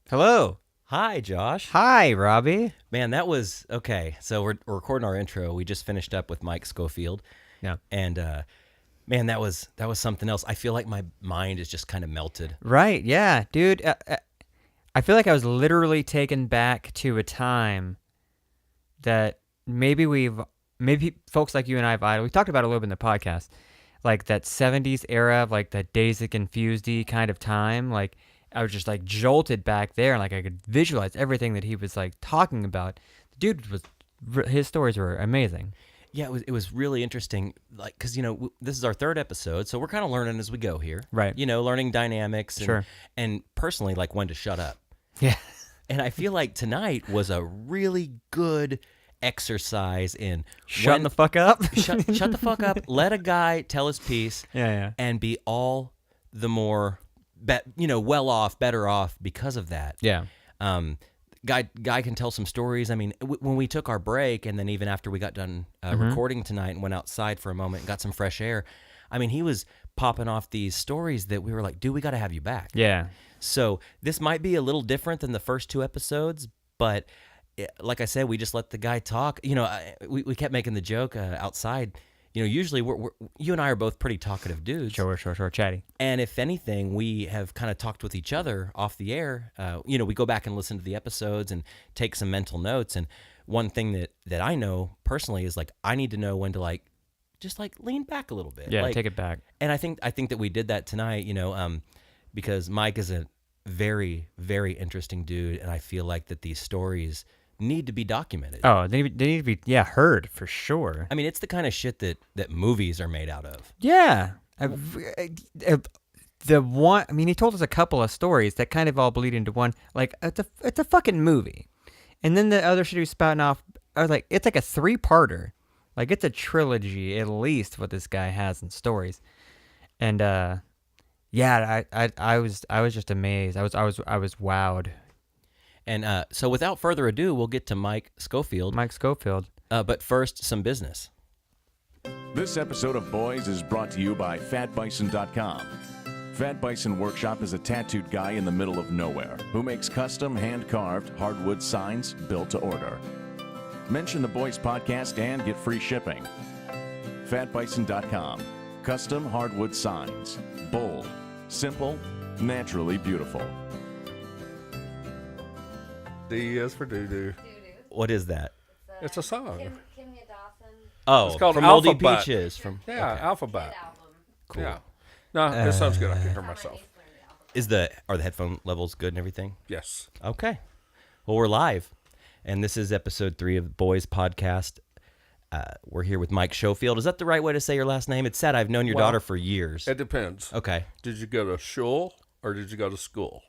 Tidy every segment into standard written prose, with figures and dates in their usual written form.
Hello. Hi, Josh. Hi, Robbie. Man, that was okay. So we're recording our intro. We just finished up with Mike Schofield. Yeah. And man, that was something else. I feel like my mind is just kind of melted. Right. Yeah, dude. I feel like I was literally taken back to a time that maybe folks like you and I have idled. We talked about it a little bit in the podcast, like that 70s era of like that Dazed and Confused-y kind of time. Like I was just like jolted back there, and like I could visualize everything that he was like talking about. The dude was, his stories were amazing. Yeah, it was really interesting. Like, because this is our third episode, so we're kind of learning as we go here. Right. Learning dynamics. And, Sure. And personally, like when to shut up. Yeah. And I feel like tonight was a really good exercise in Shutting the fuck up. shut the fuck up. Let a guy tell his piece. Yeah. And be all the more, well off, better off because of that. Yeah. Guy can tell some stories. I mean, when we took our break, and then even after we got done recording tonight and went outside for a moment and got some fresh air, I mean, he was popping off these stories that we were like, dude, we got to have you back. Yeah. So this might be a little different than the first two episodes, but like I said, we just let the guy talk. We kept making the joke outside. Usually you and I are both pretty talkative dudes. Sure, chatty. And if anything, we have kind of talked with each other off the air. We go back and listen to the episodes and take some mental notes. And one thing that I know personally is like I need to know when to just lean back a little bit. Yeah, take it back. And I think that we did that tonight. Because Mike is a very, very interesting dude, and I feel like that these stories need to be documented. Oh, they need to be heard for sure. I mean, it's the kind of shit that movies are made out of. Yeah. The one, I mean, he told us a couple of stories that kind of all bleed into one. Like, it's a fucking movie. And then the other shit he was spouting off, I was like, it's like a 3-parter. Like, it's a trilogy, at least, what this guy has in stories. And, yeah, I was just amazed. I was wowed. And so without further ado, we'll get to Mike Schofield. But first, some business. This episode of Boys is brought to you by FatBison.com. Fat Bison Workshop is a tattooed guy in the middle of nowhere who makes custom hand-carved hardwood signs built to order. Mention the Boys podcast and get free shipping. FatBison.com. Custom hardwood signs. Bold, simple, naturally beautiful. D is for doo-doo. What is that? It's a song. Kimya Dawson. Oh, It's called from Moldy Alphabet. Peaches. Yeah, okay. Alphabet. Album. Cool. Yeah. No, this sounds good. I can hear myself. Are the headphone levels good and everything? Yes. Okay. Well, we're live, and this is episode 3 of the Boys Podcast. We're here with Mike Schofield. Is that the right way to say your last name? It's sad. I've known your daughter for years. It depends. Okay. Did you go to shul or did you go to school?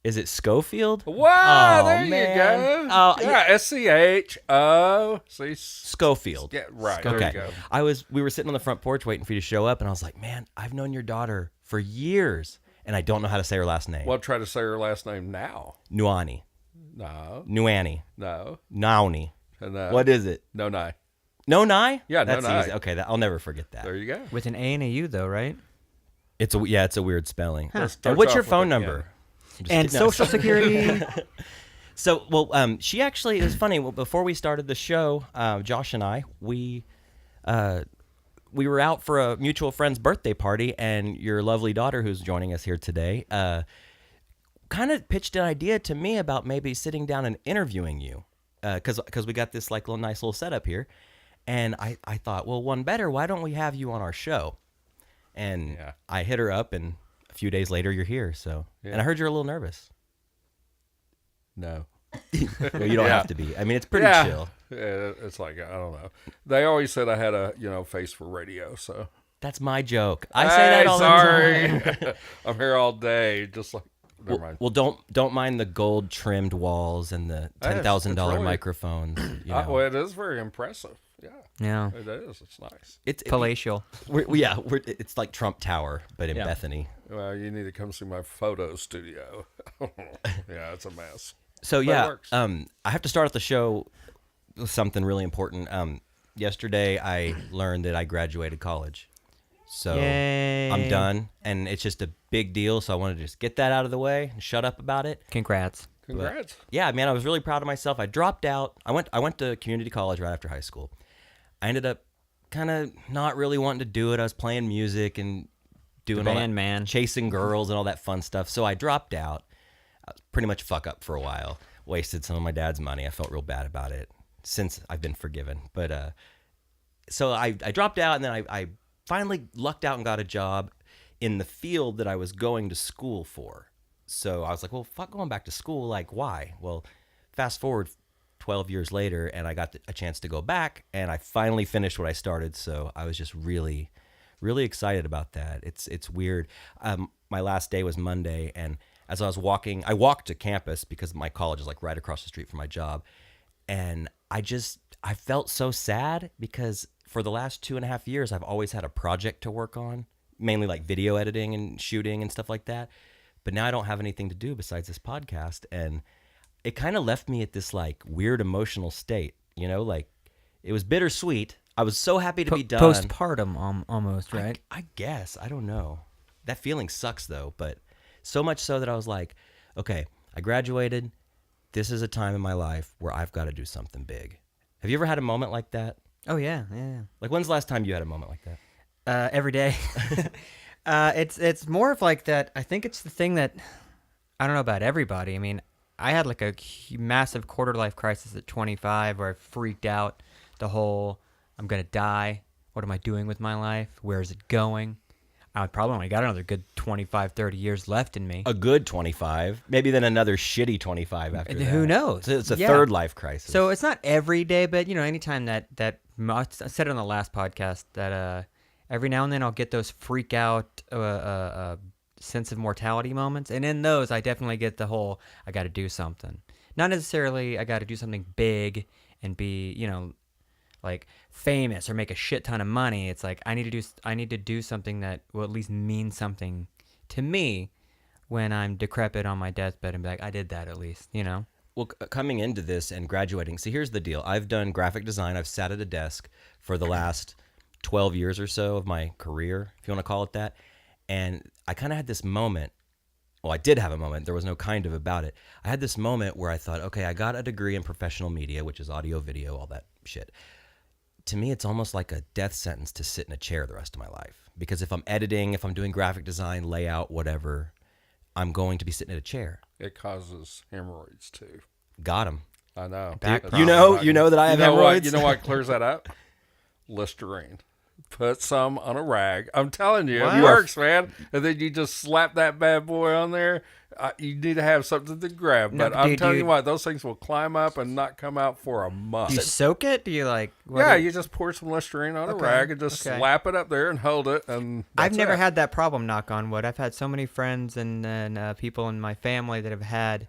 Is it Schofield? Wow, Oh, there man. you go. Oh, yeah, SCHO. See, Schofield. Yeah, right. Okay. There you go. We were sitting on the front porch waiting for you to show up, and I was like, man, I've known your daughter for years, and I don't know how to say her last name. Well, try to say her last name now. Nuani. No. Nuani. No. Nauni. No. What is it? No, no. No Nai? Yeah, That's No Nai. easy. Okay, I'll never forget that. There you go. With an A and a U, though, right? It's a weird spelling. Starts And what's your off with phone a- number? I'm just And kidding. No. Social Security. So, she actually, it was funny. Well, before we started the show, Josh and I, we were out for a mutual friend's birthday party, and your lovely daughter, who's joining us here today, kind of pitched an idea to me about maybe sitting down and interviewing you, because we got this nice little setup here, and I thought, well, one better, why don't we have you on our show? And Yeah. I hit her up, and a few days later, you're here. So, and I heard you're a little nervous. No. Well, you don't have to be. I mean, it's pretty chill. Yeah, it's like, I don't know. They always said I had a, face for radio, so. That's my joke. I say that all the time. Sorry. I'm here all day, just like, never mind. Well, don't mind the gold trimmed walls and the $10,000 it's really- microphones. Well, it is very impressive. Yeah, Yeah. it is. It's nice. It's Palatial. it's like Trump Tower, but in Yeah. Bethany. Well, you need to come see my photo studio. Yeah, it's a mess. So But it yeah, works. I have to start off the show with something really important. Yesterday, I learned that I graduated college. So Yay. I'm done, and it's just a big deal. So I wanted to just get that out of the way and shut up about it. Congrats. Congrats. Yeah, man, I was really proud of myself. I dropped out. I went to community college right after high school. I ended up kind of not really wanting to do it. I was playing music and doing all that, man. chasing girls and all that fun stuff. So I dropped out. I was pretty much fuck up for a while. Wasted some of my dad's money. I felt real bad about it since I've been forgiven. But so I dropped out, and then I finally lucked out and got a job in the field that I was going to school for. So I was like, well, fuck going back to school. Like, why? Well, fast forward 12 years later, and I got a chance to go back, and I finally finished what I started. So I was just really, really excited about that. It's weird. My last day was Monday, and as I was walking, I walked to campus because my college is like right across the street from my job. And I felt so sad because for the last 2.5 years, I've always had a project to work on, mainly like video editing and shooting and stuff like that. But now I don't have anything to do besides this podcast. And it kind of left me at this like weird emotional state, like it was bittersweet. I was so happy to be done. Postpartum almost, right? I guess. I don't know. That feeling sucks though, but so much so that I was like, okay, I graduated. This is a time in my life where I've got to do something big. Have you ever had a moment like that? Oh, yeah. Like, when's the last time you had a moment like that? Every day. It's more of like that. I think it's the thing that, I don't know about everybody. I mean, I had like a massive quarter-life crisis at 25 where I freaked out the whole, I'm going to die. What am I doing with my life? Where is it going? I probably only got another good 25, 30 years left in me. A good 25. Maybe then another shitty 25 after that. Who knows? It's a third life crisis. So it's not every day, but, anytime that I said it on the last podcast that every now and then I'll get those freak out sense of mortality moments. And in those, I definitely get the whole, I got to do something. Not necessarily I got to do something big and be, like famous or make a shit ton of money. It's like I need to do something that will at least mean something to me when I'm decrepit on my deathbed and be like, I did that at least, Well, coming into this and graduating, see, here's the deal. I've done graphic design. I've sat at a desk for the last 12 years or so of my career, if you want to call it that. And I kind of had this moment. Well, I did have a moment. There was no kind of about it. I had this moment where I thought, okay, I got a degree in professional media, which is audio, video, all that shit. To me, it's almost like a death sentence to sit in a chair the rest of my life. Because if I'm editing, if I'm doing graphic design, layout, whatever, I'm going to be sitting in a chair. It causes hemorrhoids too. Got him. I know. Back You know that I have hemorrhoids? You know what clears that up? Listerine. Put some on a rag. I'm telling you, What? it works, man. And then you just slap that bad boy on there. You need to have something to grab. No, But I'm dude, telling you dude. what, those things will climb up and not come out for a month. Do you soak it? Do you like? You just pour some Listerine on a Okay, rag and just slap it up there and hold it. And I've that's never it. had that problem, knock on wood. I've had so many friends and people in my family that have had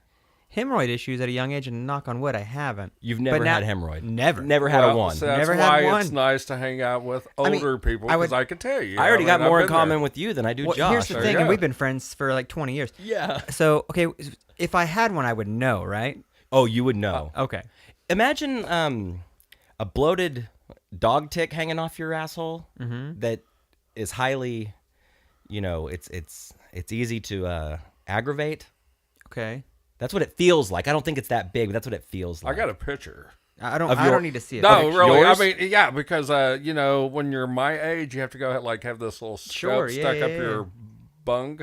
hemorrhoid issues at a young age, and knock on wood, I haven't. You've never But now- had hemorrhoid? Never had a Well, one. So that's Never had why it's one. nice to hang out with older people, I would- because I can tell you. I already got I've more in been there. common with you than I do Well, Josh. here's the There thing, you and go. we've been friends for like 20 years. Yeah. So, okay, if I had one, I would know, right? Oh, you would know. Okay. Imagine a bloated dog tick hanging off your asshole that is highly, it's easy to aggravate. Okay. That's what it feels like. I don't think it's that big, but that's what it feels I like. got a picture. I don't. Of I your- don't need to see it. No, Okay. really. Yours? I mean, yeah, because when you're my age, you have to go have this little Sure, scope yeah, stuck yeah, up yeah. your bung,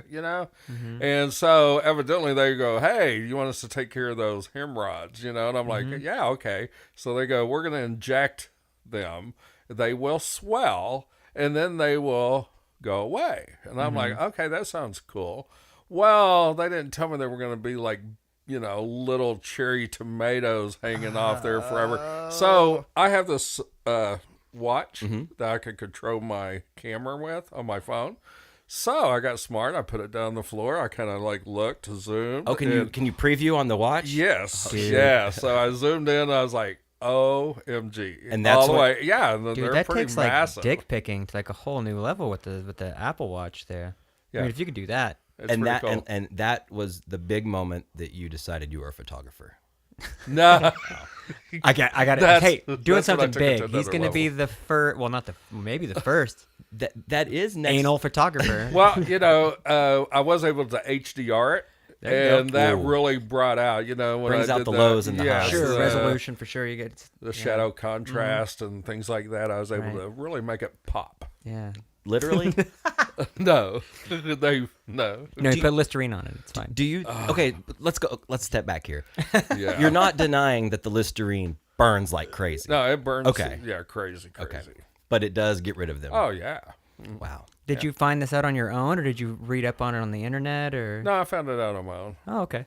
and so evidently they go, "Hey, you want us to take care of those hemorrhoids?" And I'm like, "Yeah, okay." So they go, "We're going to inject them. They will swell, and then they will go away." And I'm like, "Okay, that sounds cool." Well, they didn't tell me they were going to be like, little cherry tomatoes hanging off there forever. So I have this watch that I can control my camera with on my phone. So I got smart. I put it down on the floor. I kind of looked, zoomed. Oh, can you preview on the watch? Yes. Dude. Yeah. So I zoomed in. I was like, OMG. And that's all the what- way. Yeah. And Dude, they're that pretty takes massive. like dick picking to like a whole new level with the Apple Watch there. I Yeah. mean, if you could do that. It's And pretty that cool. and that was the big moment that you decided you were a photographer. No. I got it. That's- Hey, doing that's when I something took it to big. He's another going to be level. the first. Well, not the. Maybe the first That is next. anal photographer. Well, I was able to HDR it, There you and that Ooh. really brought out, when Brings I out did the lows and the yeah, highs. Sure, the, resolution for sure. You get the shadow contrast and things like that. I was able Right. to really make it pop. Yeah. Literally. No, no. No, you put Listerine on it. It's fine. Do you? Okay, let's go. Let's step back here. Yeah. You're not denying that the Listerine burns like crazy. No, it burns. Okay. Yeah, crazy. Okay. Crazy. But it does get rid of them. Oh yeah. Wow. Did you find this out on your own, or did you read up on it on the internet, or? No, I found it out on my own. Oh, okay.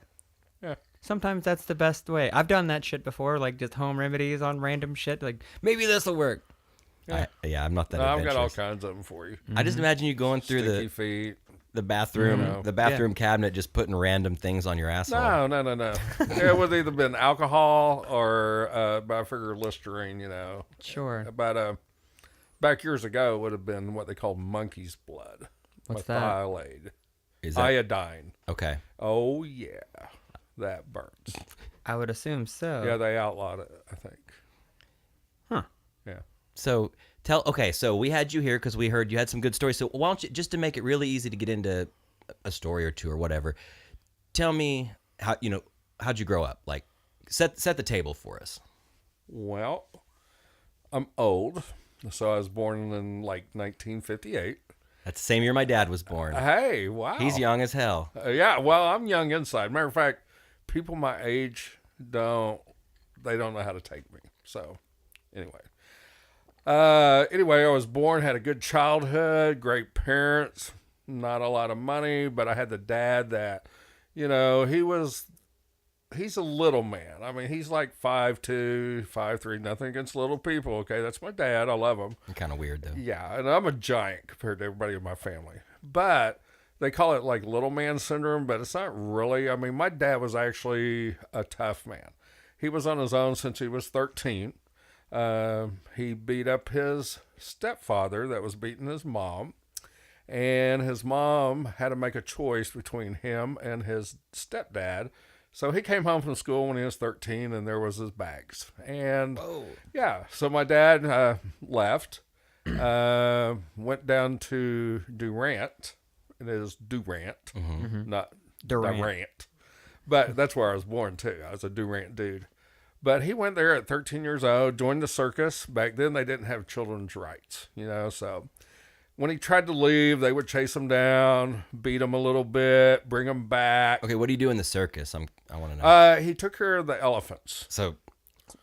Yeah. Sometimes that's the best way. I've done that shit before, like just home remedies on random shit. Like maybe this will work. I'm not that No, I've got all adventurous. kinds of them for you. I just imagine you going through Sticky feet. the bathroom, You know. the bathroom cabinet, just putting random things on your asshole. No. It would either been alcohol or, but I figure Listerine. Sure. About back years ago, it would have been what they call monkey's blood. What's that? Methylate. Is that Iodine. okay? Oh yeah, that burns. I would assume so. Yeah, they outlawed it, I think. Huh. Yeah. So so we had you here because we heard you had some good stories. So why don't you, just to make it really easy to get into a story or two or whatever, tell me how'd you grow up? Like, set the table for us. Well, I'm old, so I was born in like 1958. That's the same year my dad was born. Hey, wow. He's young as hell. Yeah, well, I'm young inside. Matter of fact, people my age don't know how to take me. So, anyway. I was born, had a good childhood, great parents, not a lot of money, but I had the dad that, he's a little man. I mean, he's like 5'2", 5'3", nothing against little people, okay? That's my dad. I love him. Kind of weird though. Yeah, and I'm a giant compared to everybody in my family. But they call it like little man syndrome, but it's not really. I mean, my dad was actually a tough man. He was on his own since he was 13. He beat up his stepfather that was beating his mom. And his mom had to make a choice between him and his stepdad. So he came home from school when he was 13, and there was his bags. And yeah, so my dad left, went down to Durant. It is Durant, not Durant. But that's where I was born too. I was a Durant dude. But he went there at 13 years old, joined the circus. Back then they didn't have children's rights, so when he tried to leave, they would chase him down, beat him a little bit, bring him back. Okay, what do you do in the circus? I want to know. He took care of the elephants. So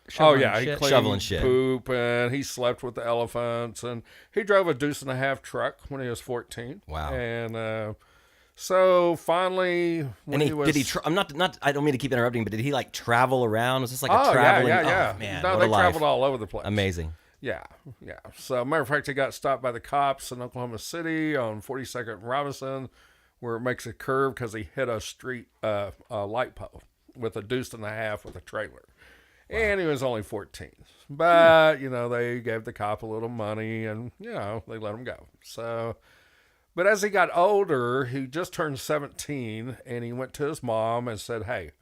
Shoveling he shit. cleaned Shoveling shit. poop, and he slept with the elephants, and he drove a 2.5 truck when he was 14. Wow. And so finally, when he was, did he? I'm not. I don't mean to keep interrupting, but did he like travel around? Was this like oh a traveling? yeah. Oh man, No, what they a life. traveled all over the place. Amazing. Yeah. So, matter of fact, he got stopped by the cops in Oklahoma City on 42nd and Robinson, where it makes a curve because he hit a street light pole with a 2.5 with a trailer. Wow. And he was only 14. But, they gave the cop a little money and, they let him go. So, but as he got older, he just turned 17, and he went to his mom and said, hey,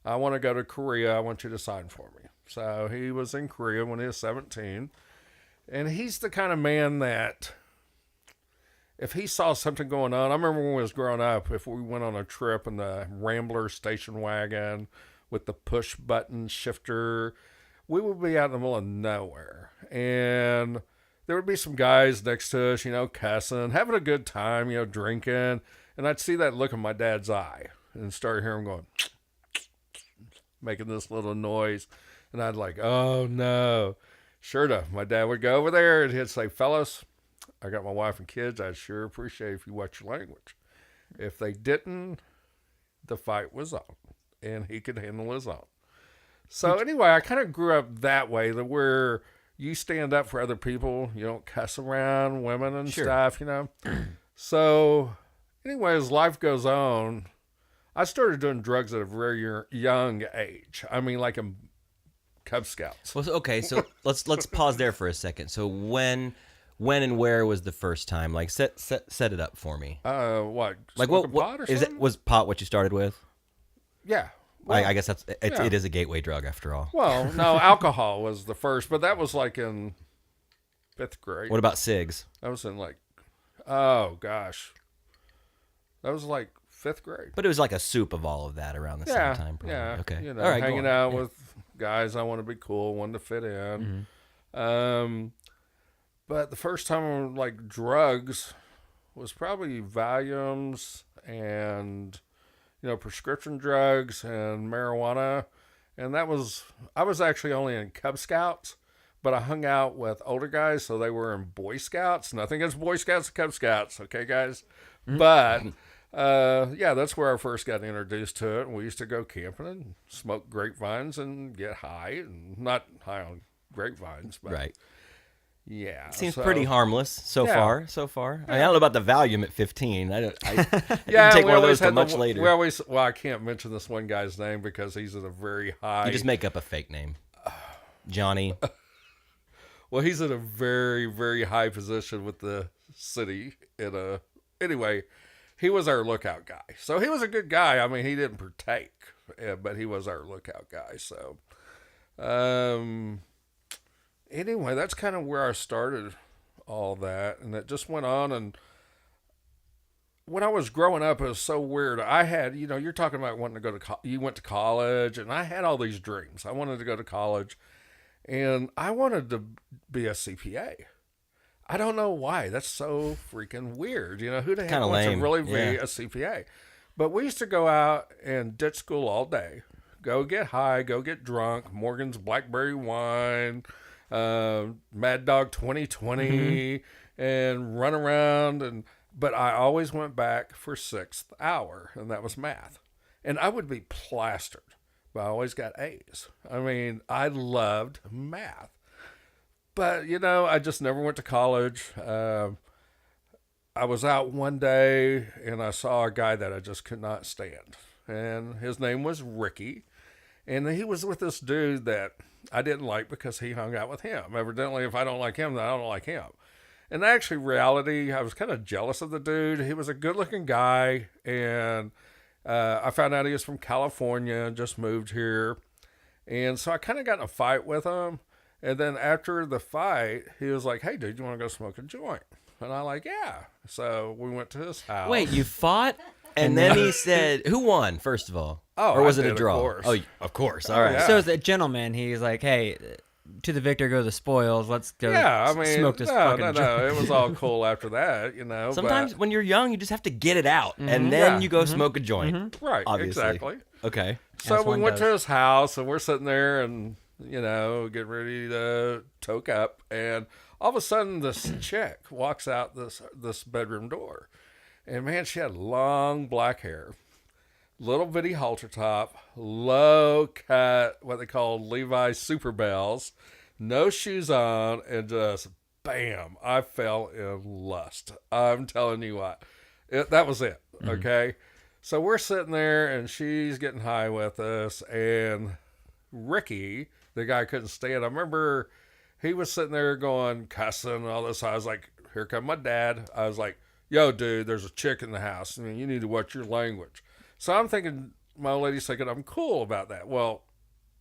I want to go to Korea. I want you to sign for me. So he was in Korea when he was 17. And he's the kind of man that if he saw something going on, I remember when we was growing up, if we went on a trip in the Rambler station wagon with the push button shifter, we would be out in the middle of nowhere. And there would be some guys next to us, cussing, having a good time, drinking. And I'd see that look in my dad's eye and start hearing him going, making this little noise. And I'd like, oh no. Sure enough, my dad would go over there and he'd say, fellas, I got my wife and kids. I'd sure appreciate if you watch your language. If they didn't, the fight was on, and he could handle his own. So anyway, I kind of grew up that way, that where you stand up for other people. You don't cuss around women and stuff, So anyway, as life goes on, I started doing drugs at a very young age. I mean, like in Cub Scouts. Well, okay, so let's pause there for a second. So when and where was the first time? Like set it up for me. What? Like Smoking what pot or is something? it? Was pot what you started with? Yeah. I guess it is a gateway drug after all. Well, no, alcohol was the first, but that was like in 5th grade. What about cigs? I was in like, oh gosh, that was like 5th grade. But it was like a soup of all of that around the same time. Probably. Yeah. Okay. You know, all right, hanging out with guys. I want to be cool, wanted to fit in. But the first time like drugs was probably Valiums and prescription drugs and marijuana, and I was actually only in Cub Scouts, but I hung out with older guys, so they were in Boy Scouts. Nothing against Boy Scouts and Cub Scouts, okay, guys? But yeah, that's where I first got introduced to it. And we used to go camping and smoke grapevines and get high, and not high on grapevines, but right. Yeah, seems pretty harmless so Yeah. far. So far, I don't know about the Valium at 15. I didn't Yeah, take we one of always those till had much later. Well, I can't mention this one guy's name because he's at a very high. You just make up a fake name, Johnny. Well, he's in a very, very high position with the city. Anyway, he was our lookout guy. So he was a good guy. I mean, he didn't partake, but he was our lookout guy. So, anyway, that's kind of where I started all that, and it just went on. And when I was growing up, it was so weird. I had, you're talking about wanting to go to you went to college, and I had all these dreams. I wanted to go to college, and I wanted to be a CPA. I don't know why. That's so freaking weird. Who the heck Kinda wants lame. to really be Yeah. a CPA? But we used to go out and ditch school all day, go get high, go get drunk, Morgan's Blackberry wine, Mad Dog 2020, and run around. But I always went back for 6th hour, and that was math. And I would be plastered, but I always got A's. I mean, I loved math. But, I just never went to college. I was out one day, and I saw a guy that I just could not stand. And his name was Ricky. And he was with this dude that I didn't like because he hung out with him. Evidently, if I don't like him, then I don't like him. And actually, reality, I was kind of jealous of the dude. He was a good-looking guy, and I found out he was from California and just moved here. And so I kind of got in a fight with him. And then after the fight, he was like, "Hey, dude, you want to go smoke a joint?" And I like, "Yeah." So we went to his house. Wait, you fought, and then he said, "Who won?" First of all, Oh, or was I it a did, draw? of course. Oh, of course. All right. yeah. So as a gentleman, he's like, "Hey, to the victor go the spoils. Let's go. Yeah, I mean, smoke this no, fucking no. It was all cool after that, Sometimes but- when you're young, you just have to get it out, and then Yeah. you go smoke a joint. right, Obviously. exactly. Okay. So As we one went to does. his house, and we're sitting there, and get ready to toke up, and all of a sudden, this chick walks out this bedroom door, and man, she had long black hair, little bitty halter top, low cut, what they call Levi's Super Bells, no shoes on, and just bam, I fell in lust. I'm telling you what, that was it. Okay, so we're sitting there, and she's getting high with us, and Ricky, the guy I couldn't stand. I remember he was sitting there going cussing and all this. I was like, "Here come my dad." I was like, "Yo, dude, there's a chick in the house. I mean, you need to watch your language." So I'm thinking, my old lady's thinking I'm cool about that. Well,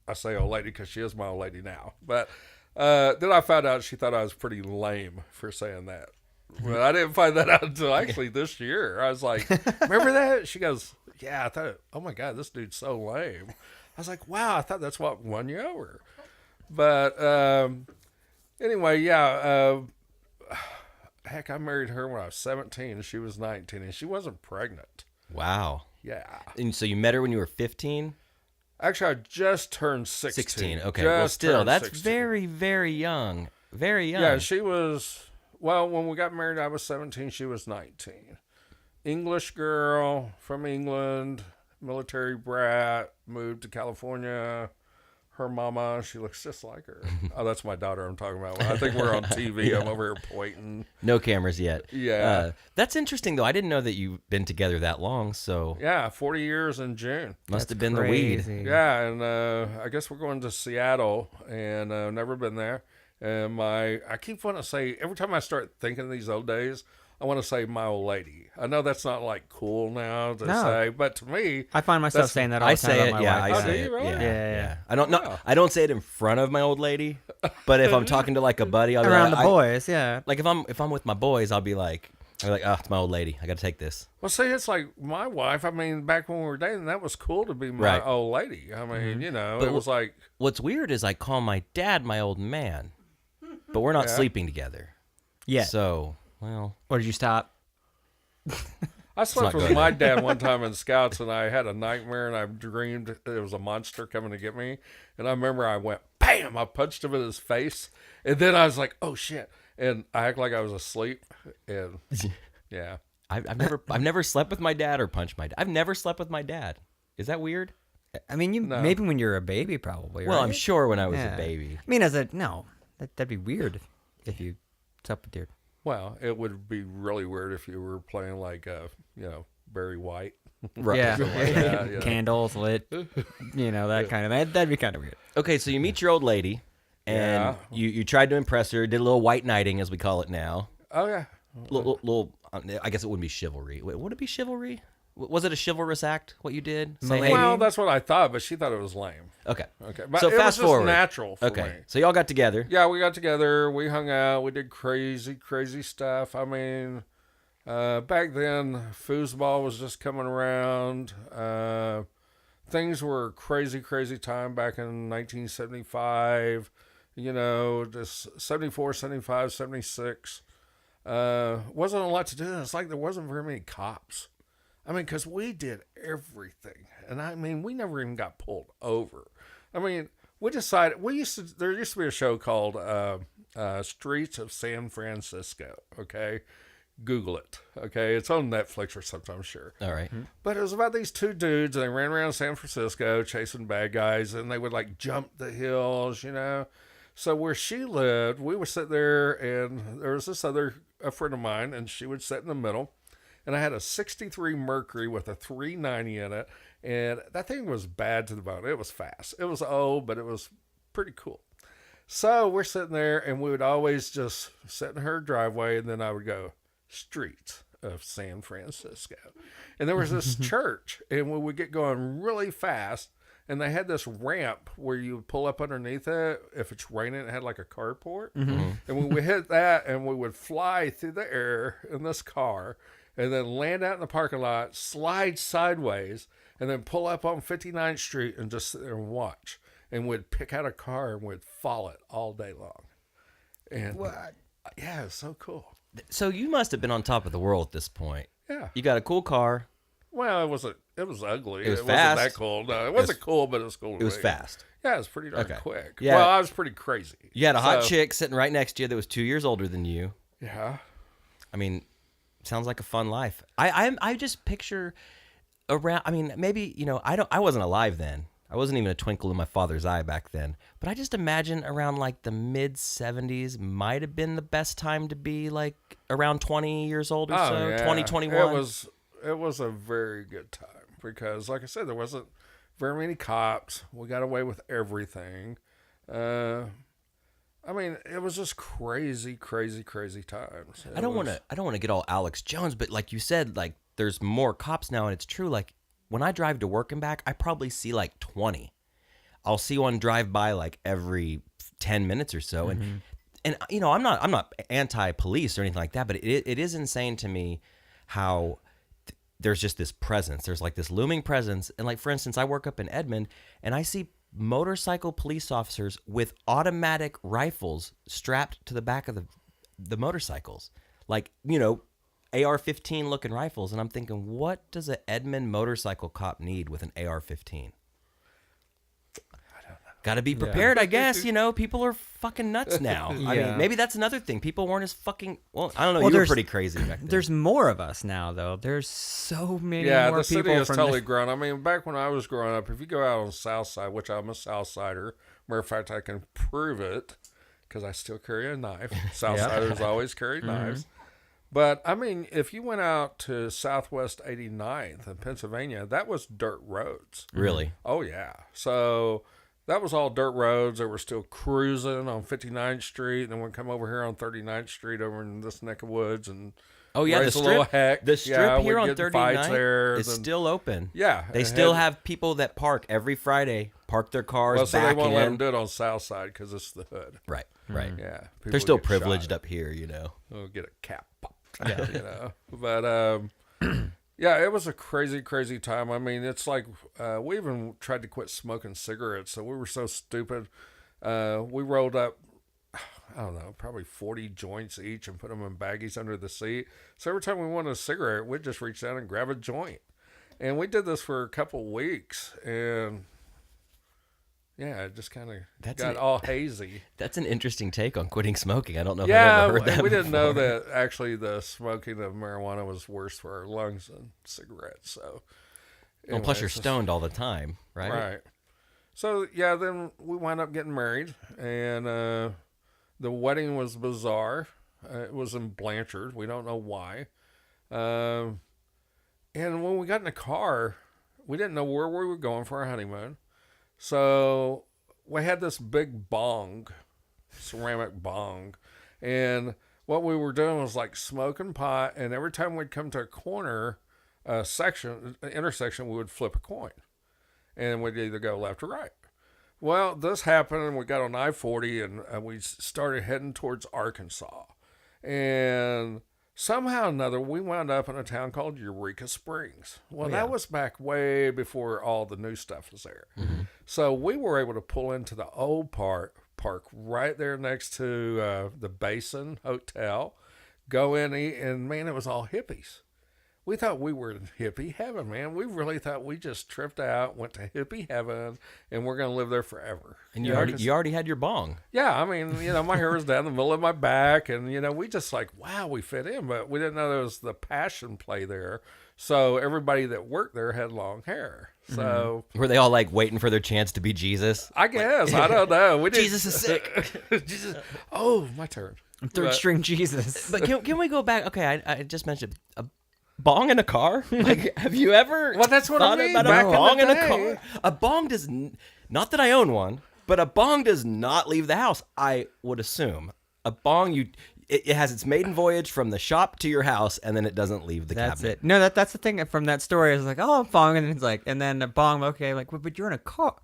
I say old lady because she is my old lady now. But then I found out she thought I was pretty lame for saying that. Well, I didn't find that out until actually this year. I was like, "Remember that?" She goes, "Yeah." I thought, "Oh my God, this dude's so lame." I was like, "Wow, I thought that's what won you over." But anyway, yeah. Heck, I married her when I was 17 and she was 19, and she wasn't pregnant. Wow. Yeah. And so you met her when you were 15? Actually, I just turned 16. 16. Okay. Just Well, still, turned that's 16. very, very young. Very young. Yeah, she was, well, when we got married, I was 17. She was 19. English girl from England, military brat, moved to California. Her mama, she looks just like her. Oh, that's my daughter I'm talking about. I think we're on TV. I'm over here pointing. No cameras yet. Yeah. That's interesting, though. I didn't know that you've been together that long, so Yeah, 40 years in June. must have been the weed. Crazy. Yeah, and I guess we're going to Seattle, and never been there. And I keep wanting to say, every time I start thinking of these old days, I want to say my old lady. I know that's not like cool now to No. say, but to me, I find myself That's- saying that all I the time say about it. my Yeah, wife. I Oh, say do it. you really? Yeah, Yeah. yeah. I don't know. Wow. I don't say it in front of my old lady, but if I'm talking to like a buddy, I'll be Around like, the boys, yeah. Like if I'm with my boys, I'll be like, oh, it's my old lady. I got to take this. well, see, it's like my wife. I mean, back when we were dating, that was cool to be my Right. old lady. I mean, But it was like, What's weird is I call my dad my old man, but we're not Yeah. sleeping together. Yeah. So, well, Or did you stop? I slept not with good. my dad one time in Scouts, and I had a nightmare, and I dreamed it was a monster coming to get me. And I remember I went, bam! I punched him in his face, and then I was like, oh shit! And I act like I was asleep, and yeah, I've never slept with my dad or punched my dad. I've never slept with my dad. Is that weird? I mean, you No. maybe when you're a baby, probably. Well, right? I'm sure when I was Yeah. a baby. I mean, that'd be weird if you slept with your. well, it would be really weird if you were playing like, Barry White. Right. Yeah. Yeah. Candles lit, that kind of. That'd be kind of weird. Okay, so you meet your old lady, and Yeah. you tried to impress her. Did a little white knighting, as we call it now. Oh yeah, Little I guess it wouldn't be chivalry. Wait, would it be chivalry? Was it a chivalrous act? What you did? Say, Maybe. hey. well, that's what I thought, but she thought it was lame. Okay. Okay, but So it fast was just forward. natural for Okay. me. So y'all got together. Yeah, we got together. We hung out. We did crazy, crazy stuff. I mean, back then, foosball was just coming around. Things were crazy, crazy time back in 1975. Just 74, 75, 76. Wasn't a lot to do. It's like there wasn't very many cops. I mean, because we did everything. And I mean, we never even got pulled over. I mean, we decided, there used to be a show called Streets of San Francisco, okay? Google it, okay? It's on Netflix or something, I'm sure. All right. But it was about these two dudes, and they ran around San Francisco chasing bad guys, and they would like jump the hills, So where she lived, we would sit there, and there was a friend of mine, and she would sit in the middle. And I had a 63 Mercury with a 390 in it, and that thing was bad to the bone. It was fast. It was old, but it was pretty cool. So we're sitting there, and we would always just sit in her driveway, and then I would go, Streets of San Francisco. And there was this church, and we would get going really fast, and they had this ramp where you would pull up underneath it. If it's raining, it had like a carport. And when we hit that, and we would fly through the air in this car, and then land out in the parking lot, slide sideways, and then pull up on 59th Street and just sit there and watch. And we'd pick out a car and we'd follow it all day long. And yeah, it's so cool. So you must have been on top of the world at this point. Yeah. You got a cool car. Well, it was ugly. It was wasn't fast. that cool. No, it wasn't cool, but it was cool. It was fast. Yeah, it was pretty darn Okay. quick. Yeah. Well, I was pretty crazy. You had a hot So, chick sitting right next to you that was 2 years older than you. Yeah. I mean, sounds like a fun life. I just picture around. I mean, maybe I wasn't alive then. I wasn't even a twinkle in my father's eye back then. But I just imagine around like the mid 70s might have been the best time to be like around 20 years old or Oh, so. yeah. 20, 21. It was a very good time because, like I said, there wasn't very many cops. We got away with everything. I mean, it was just crazy, crazy, crazy times. I don't want to get all Alex Jones, but like you said, like there's more cops now, and it's true. Like when I drive to work and back, I probably see like 20. I'll see one drive by like every 10 minutes or so, and I'm not anti-police or anything like that, but it is insane to me how there's just this presence. There's like this looming presence, and like for instance, I work up in Edmond, and I see motorcycle police officers with automatic rifles strapped to the back of the motorcycles, like AR-15 looking rifles, and I'm thinking, what does an Edmond motorcycle cop need with an AR-15? Got to be prepared, I guess. People are fucking nuts now. I Yeah. mean, maybe that's another thing. People weren't as fucking. Well, I don't know. Well, You were there's- pretty crazy back then. There's more of us now, though. There's so many Yeah, more the city people has from totally grown. I mean, back when I was growing up, if you go out on the South Side, which I'm a South Sider, matter of fact, I can prove it because I still carry a knife. South Siders always carry knives. But I mean, if you went out to Southwest 89th in Pennsylvania, that was dirt roads. Really? Oh yeah. So that was all dirt roads. They were still cruising on 59th Street, and then we'd come over here on 39th Street over in this neck of woods, and Oh yeah, raise the a little strip. heck. The strip Yeah, here we'd on get in 39th fights there, is then- still open. Yeah, They it still had- have people that park every Friday, park their cars Well, so back they won't let them in. do it on South Side because it's the hood. Right, right. Yeah, They're people still get shot. privileged up here, We'll get a cap popped. But yeah, it was a crazy, crazy time. I mean, it's like we even tried to quit smoking cigarettes, so we were so stupid. We rolled up, I don't know, probably 40 joints each and put them in baggies under the seat. So every time we wanted a cigarette, we'd just reach down and grab a joint. And we did this for a couple weeks, and yeah, it just kind of got all hazy. That's an interesting take on quitting smoking. I don't know if I've Yeah, ever heard that we didn't know before. that actually the smoking of marijuana was worse for our lungs than cigarettes. So, Well, plus you're anyways, stoned all the time, right? right? So yeah, then we wound up getting married, and the wedding was bizarre. It was in Blanchard. We don't know why. And when we got in the car, we didn't know where we were going for our honeymoon. So we had this big bong, ceramic bong, and what we were doing was like smoking pot. And every time we'd come to a corner, intersection, we would flip a coin, and we'd either go left or right. Well, this happened, and we got on I-40, and we started heading towards Arkansas, and somehow or another, we wound up in a town called Eureka Springs. Well, that was back way before all the new stuff was there. Mm-hmm. So we were able to pull into the old park right there next to the Basin Hotel, go in, eat, and man, it was all hippies. We thought we were in hippie heaven, man. We really thought we just tripped out, went to hippie heaven, and we're going to live there forever. And You know, you already had your bong. yeah, I mean, my hair was down the middle of my back, and, we just like, wow, we fit in, but we didn't know there was the passion play there. So everybody that worked there had long hair. So Were they all like waiting for their chance to be Jesus? I guess, I don't know. We didn't, Jesus is sick. Jesus, oh, my turn. Third But- string Jesus. But can we go back? Okay, I just mentioned a bong in a car. Like, have you ever? Well, that's what I thought mean, about back a in the bong in a day. car. A bong does not that I own one, but a bong does not leave the house. I would assume a bong it has its maiden voyage from the shop to your house, and then it doesn't leave the That's cabinet. it. No, that's the thing from that story. I was like, oh, a bong, and it's like, and then a bong. Okay, like, but you're in a car.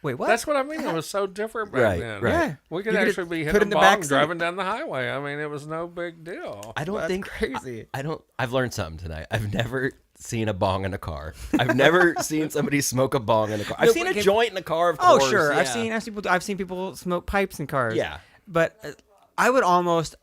Wait, what? That's what I mean. It was so different back Right, then. right. Yeah. We could You could actually be put hitting in a the bong back seat. driving down the highway. I mean, it was no big deal. I don't That's think crazy. I don't. I've learned something tonight. I've never seen a bong in a car. I've never seen somebody smoke a bong in a car. I've No, seen but a can- joint in a car. Of Oh, course. sure. yeah. I've seen people smoke pipes in cars. Yeah. But I would almost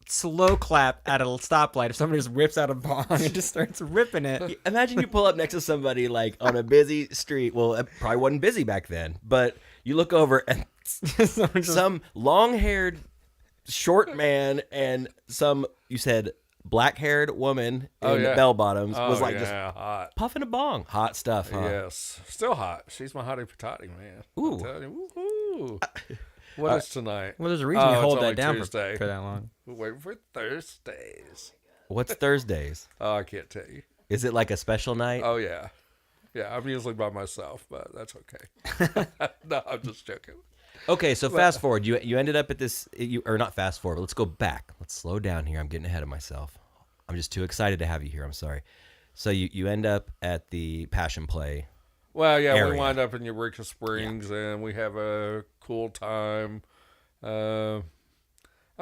slow clap at a stoplight if somebody just whips out a bong and just starts ripping it. Imagine you pull up next to somebody like on a busy street. Well, it probably wasn't busy back then, but you look over and Someone just- some long-haired short man and some, you said, black-haired woman in bell bottoms Oh, was like yeah, just hot. puffing a bong. Hot stuff, huh? Yes, still hot. She's my hottie patati, man. Ooh. I'm telling you, woohoo. What is tonight? well, there's a reason you it's hold only that down Tuesday. for that long. We're waiting for Thursdays. What's Thursdays? Oh, I can't tell you. Is it like a special night? Oh yeah, yeah. I'm usually by myself, but that's okay. No, I'm just joking. Okay, so fast forward. You ended up at this, or not fast forward, but let's go back. Let's slow down here. I'm getting ahead of myself. I'm just too excited to have you here. I'm sorry. So you end up at the Passion Play. Well, yeah, area. we wind up in Eureka Springs, and we have a cool time. I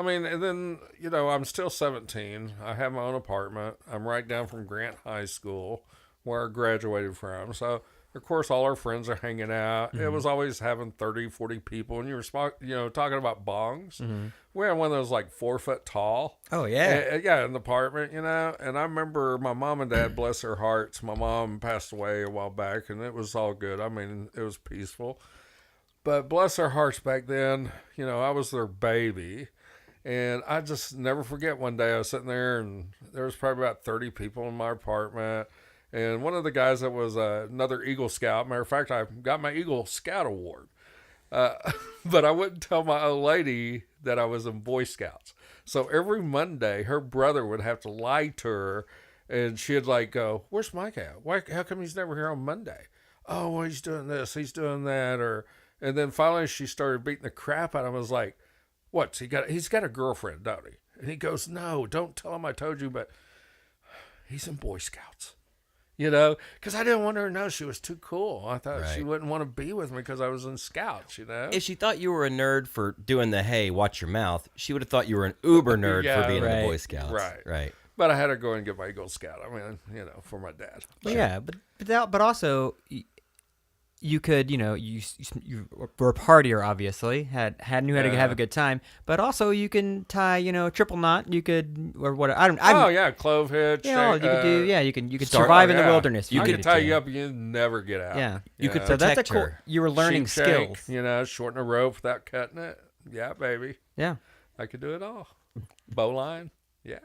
mean, and then, I'm still 17. I have my own apartment. I'm right down from Grant High School, where I graduated from. So, of course, all our friends are hanging out. It was always having 30, 40 people. And you were, talking about bongs. We had one of those, like, 4 foot tall. Oh, yeah. Yeah, in the apartment, And I remember my mom and dad, bless their hearts. My mom passed away a while back, and it was all good. I mean, it was peaceful. But bless their hearts back then, I was their baby. And I just never forget one day I was sitting there, and there was probably about 30 people in my apartment. And one of the guys that was another Eagle Scout, matter of fact, I got my Eagle Scout award. But I wouldn't tell my old lady that I was in Boy Scouts. So every Monday, her brother would have to lie to her, and she'd like go, "Where's Mike at? Why? How come he's never here on Monday? Oh, well, he's doing this, he's doing that." And then finally she started beating the crap out of him. I was like, "What's he got? He's got a girlfriend, don't he?" And he goes, no, don't tell him I told you, but he's in Boy Scouts. You know, because I didn't want her to know she was too cool. I thought she wouldn't want to be with me because I was in Scouts, you know. If she thought you were a nerd for doing the, hey, watch your mouth, she would have thought you were an uber nerd for being in the Boy Scouts. Right. But I had to go and get my Eagle Scout. I mean, you know, for my dad. Well, yeah, but also you could, you know, you were a partier, obviously, knew how to have a good time, but also you can tie, you know, triple knot. You could, or what? Clove hitch. Yeah, you could do. Yeah, you could survive in the wilderness. You could tie you up, and you never get out. Yeah, you could. So that's a cool. You were learning Sheep skills. shank, you know, shorten a rope without cutting it. Yeah, baby. Yeah, I could do it all. Bowline. Yeah.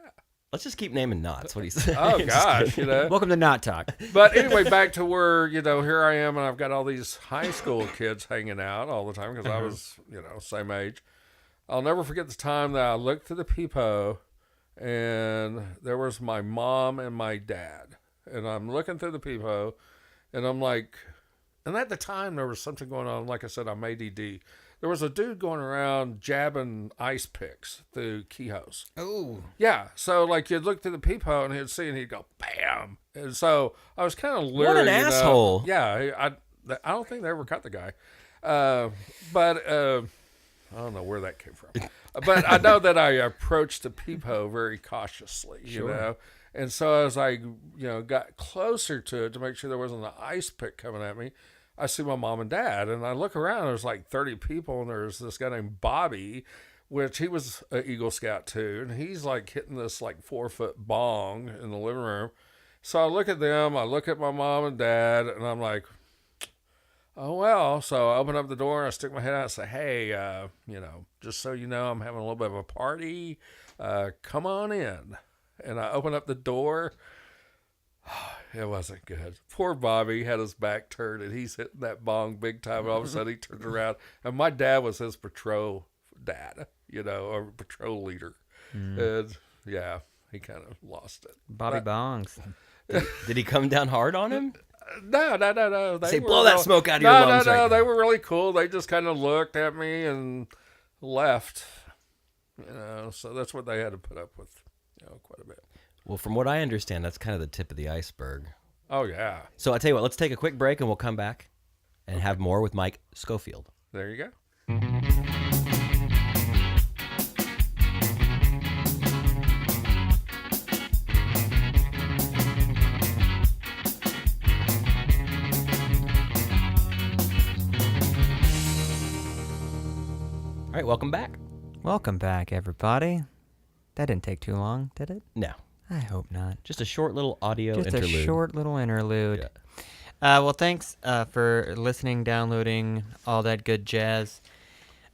Let's just keep naming knots. What do you say? Oh gosh, you know. Welcome to Knot Talk. But anyway, back to where, you know, here I am, and I've got all these high school kids hanging out all the time because I was, you know, same age. I'll never forget the time that I looked through the peephole, and there was my mom and my dad, and I'm looking through the peephole, and I'm like, and at the time there was something going on. Like I said, I'm ADD. There was a dude going around jabbing ice picks through keyholes. Oh. Yeah. So, like, you'd look through the peephole and he'd see and he'd go, bam. And so I was kind of leery. What an asshole. Yeah. I don't think they ever cut the guy. But I don't know where that came from. But I know that I approached the peephole very cautiously, you know. And so as I, you know, got closer to it to make sure there wasn't an ice pick coming at me, I see my mom and dad, and I look around, there's like 30 people, and there's this guy named Bobby, which he was an Eagle Scout too, and he's like hitting this like 4-foot bong in the living room. So I look at them, I look at my mom and dad, and I'm like, oh, well. So I open up the door, and I stick my head out and say, hey, you know, just so you know, I'm having a little bit of a party. Come on in. And I open up the door. It wasn't good. Poor Bobby had his back turned, and he's hitting that bong big time. And all of a sudden, he turned around, and my dad was his patrol dad, you know, or patrol leader. And yeah, he kind of lost it. Bobby Bongs. Did he come down hard on him? No. They Say, were blow that smoke out of your lungs. No, right they now. were really cool. They just kind of looked at me and left. You know, so that's what they had to put up with, you know, quite a bit. Well, from what I understand, that's kind of the tip of the iceberg. Oh, yeah. So I'll tell you what, let's take a quick break and we'll come back and have more with Mike Schofield. There you go. All right, welcome back. Welcome back, everybody. That didn't take too long, did it? No, I hope not. just a short little audio Just interlude. a short little interlude. Yeah. Well, thanks for listening, downloading, all that good jazz.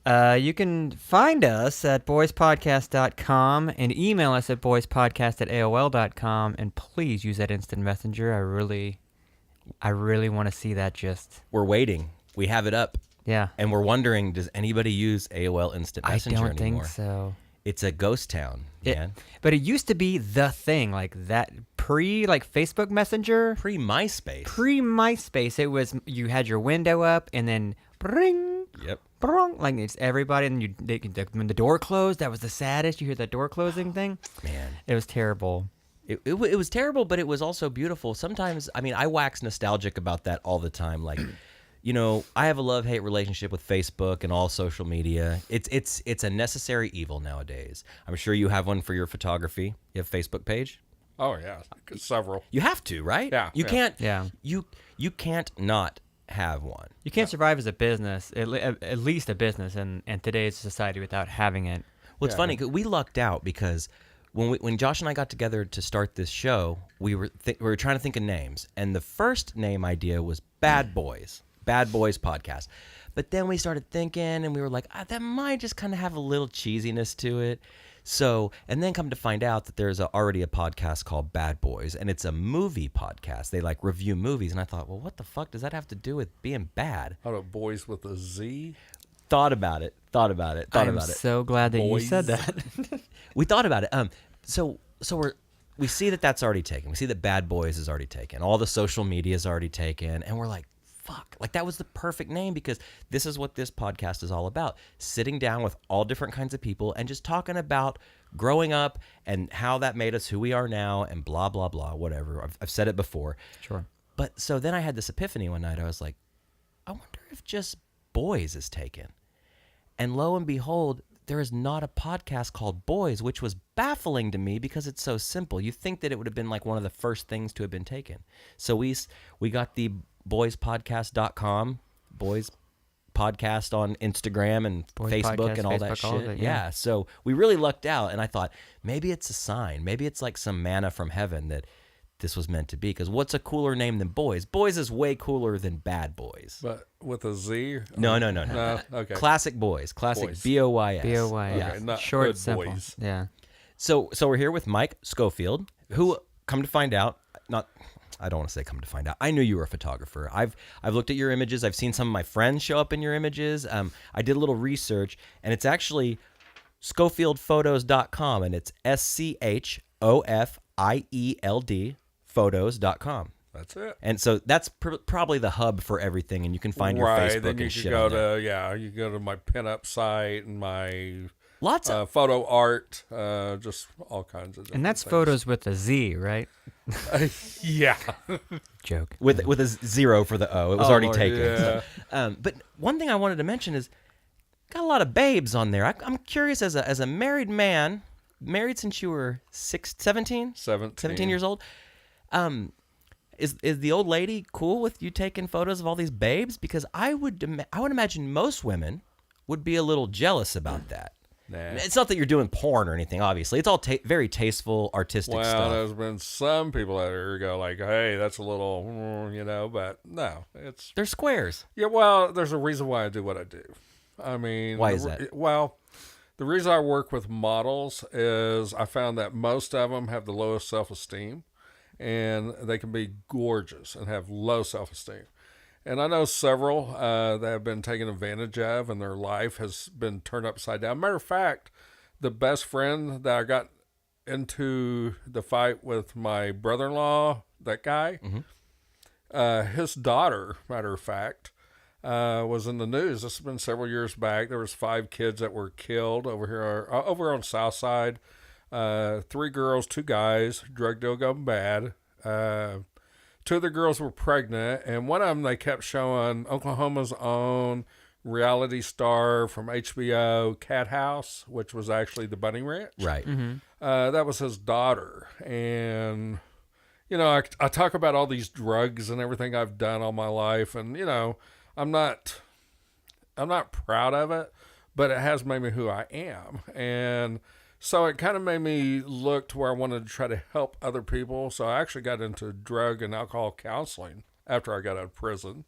You can find us at boyspodcast.com and email us at boyspodcast@aol.com, and please use that instant messenger. I really want to see that gist. We're waiting. We have it up. Yeah. And we're wondering, does anybody use AOL Instant Messenger I don't anymore? think so. It's a ghost town, man. But it used to be the thing, like that Facebook Messenger. Pre-MySpace. It was, you had your window up and then bring, Yep. brong, like it's everybody, and when the door closed, that was the saddest. You hear that door closing thing? Man. It was terrible. It was terrible, but it was also beautiful. Sometimes, I mean, I wax nostalgic about that all the time. Like, you know, I have a love-hate relationship with Facebook and all social media. It's a necessary evil nowadays. I'm sure you have one for your photography. You have a Facebook page? Oh, yeah. Several. You have to, right? Yeah, You yeah. can't. Yeah. You can't not have one. You can't survive as a business, at least a business, in today's society without having it. Well, it's funny 'cause we lucked out because when Josh and I got together to start this show, we were trying to think of names, and the first name idea was Bad Boys Podcast. But then we started thinking, and we were like, that might just kind of have a little cheesiness to it. So, and then come to find out that there's already a podcast called Bad Boys, and it's a movie podcast. They like review movies, and I thought, well, what the fuck does that have to do with being bad? Out of Boys with a Z. Thought about it. I'm so glad that you said that. We thought about it. So we see that that's already taken. We see that Bad Boys is already taken. All the social media is already taken, and we're like, fuck, like that was the perfect name, because this is what this podcast is all about. Sitting down with all different kinds of people and just talking about growing up and how that made us who we are now and blah, blah, blah, whatever. I've said it before. Sure. But so then I had this epiphany one night. I was like, I wonder if just Boys is taken. And lo and behold, there is not a podcast called Boys, which was baffling to me because it's so simple. You think that it would have been like one of the first things to have been taken. So we got the boyspodcast.com, Boys Podcast on Instagram and Boys Facebook Podcast, and all that Facebook, all shit. of it, yeah. yeah. So we really lucked out, and I thought maybe it's a sign. Maybe it's like some manna from heaven that this was meant to be. Because what's a cooler name than Boys? Boys is way cooler than Bad Boys. But with a Z? No. Okay. Classic Boys. Classic Boys. BOYS. BOYS. Yeah. Okay, not Short, good simple. boys. Yeah. So we're here with Mike Schofield, who, come to find out, I don't want to say come to find out. I knew you were a photographer. I've looked at your images. I've seen some of my friends show up in your images. I did a little research, and it's actually SchofieldPhotos.com, and it's SCHOFIELD photos.com. That's it. And so that's probably the hub for everything, and you can find your Right. Facebook Then you and could shit go on there. you go to my pinup site and my Lots of photo art, just all kinds of. And that's different photos with a Z, right? things. Yeah. Joke. with a zero for the O. It was Oh, already Lord, taken. yeah. But one thing I wanted to mention is got a lot of babes on there. I'm curious, as a married man, married since you were 17 years old. Is the old lady cool with you taking photos of all these babes? Because I would imagine most women would be a little jealous about that. Nah. It's not that you're doing porn or anything, obviously. It's all very tasteful, artistic Well, stuff. there's been some people that go like, "Hey, that's a little," but no, it's They're squares. yeah. Well, there's a reason why I do what I do. I mean, Why is that? Well, the reason I work with models is I found that most of them have the lowest self-esteem, and they can be gorgeous and have low self-esteem. And I know several that have been taken advantage of, and their life has been turned upside down. Matter of fact, the best friend that I got into the fight with my brother-in-law, that guy, his daughter, matter of fact, was in the news. This has been several years back. There was 5 kids that were killed over here, over on South Side. 3 girls, 2 guys. Drug deal going bad. 2 of the girls were pregnant, and one of them they kept showing Oklahoma's own reality star from HBO, Cat House, which was actually the Bunny Ranch. Right. That was his daughter, and I talk about all these drugs and everything I've done all my life, and I'm not proud of it, but it has made me who I am, and so it kind of made me look to where I wanted to try to help other people. So I actually got into drug and alcohol counseling after I got out of prison,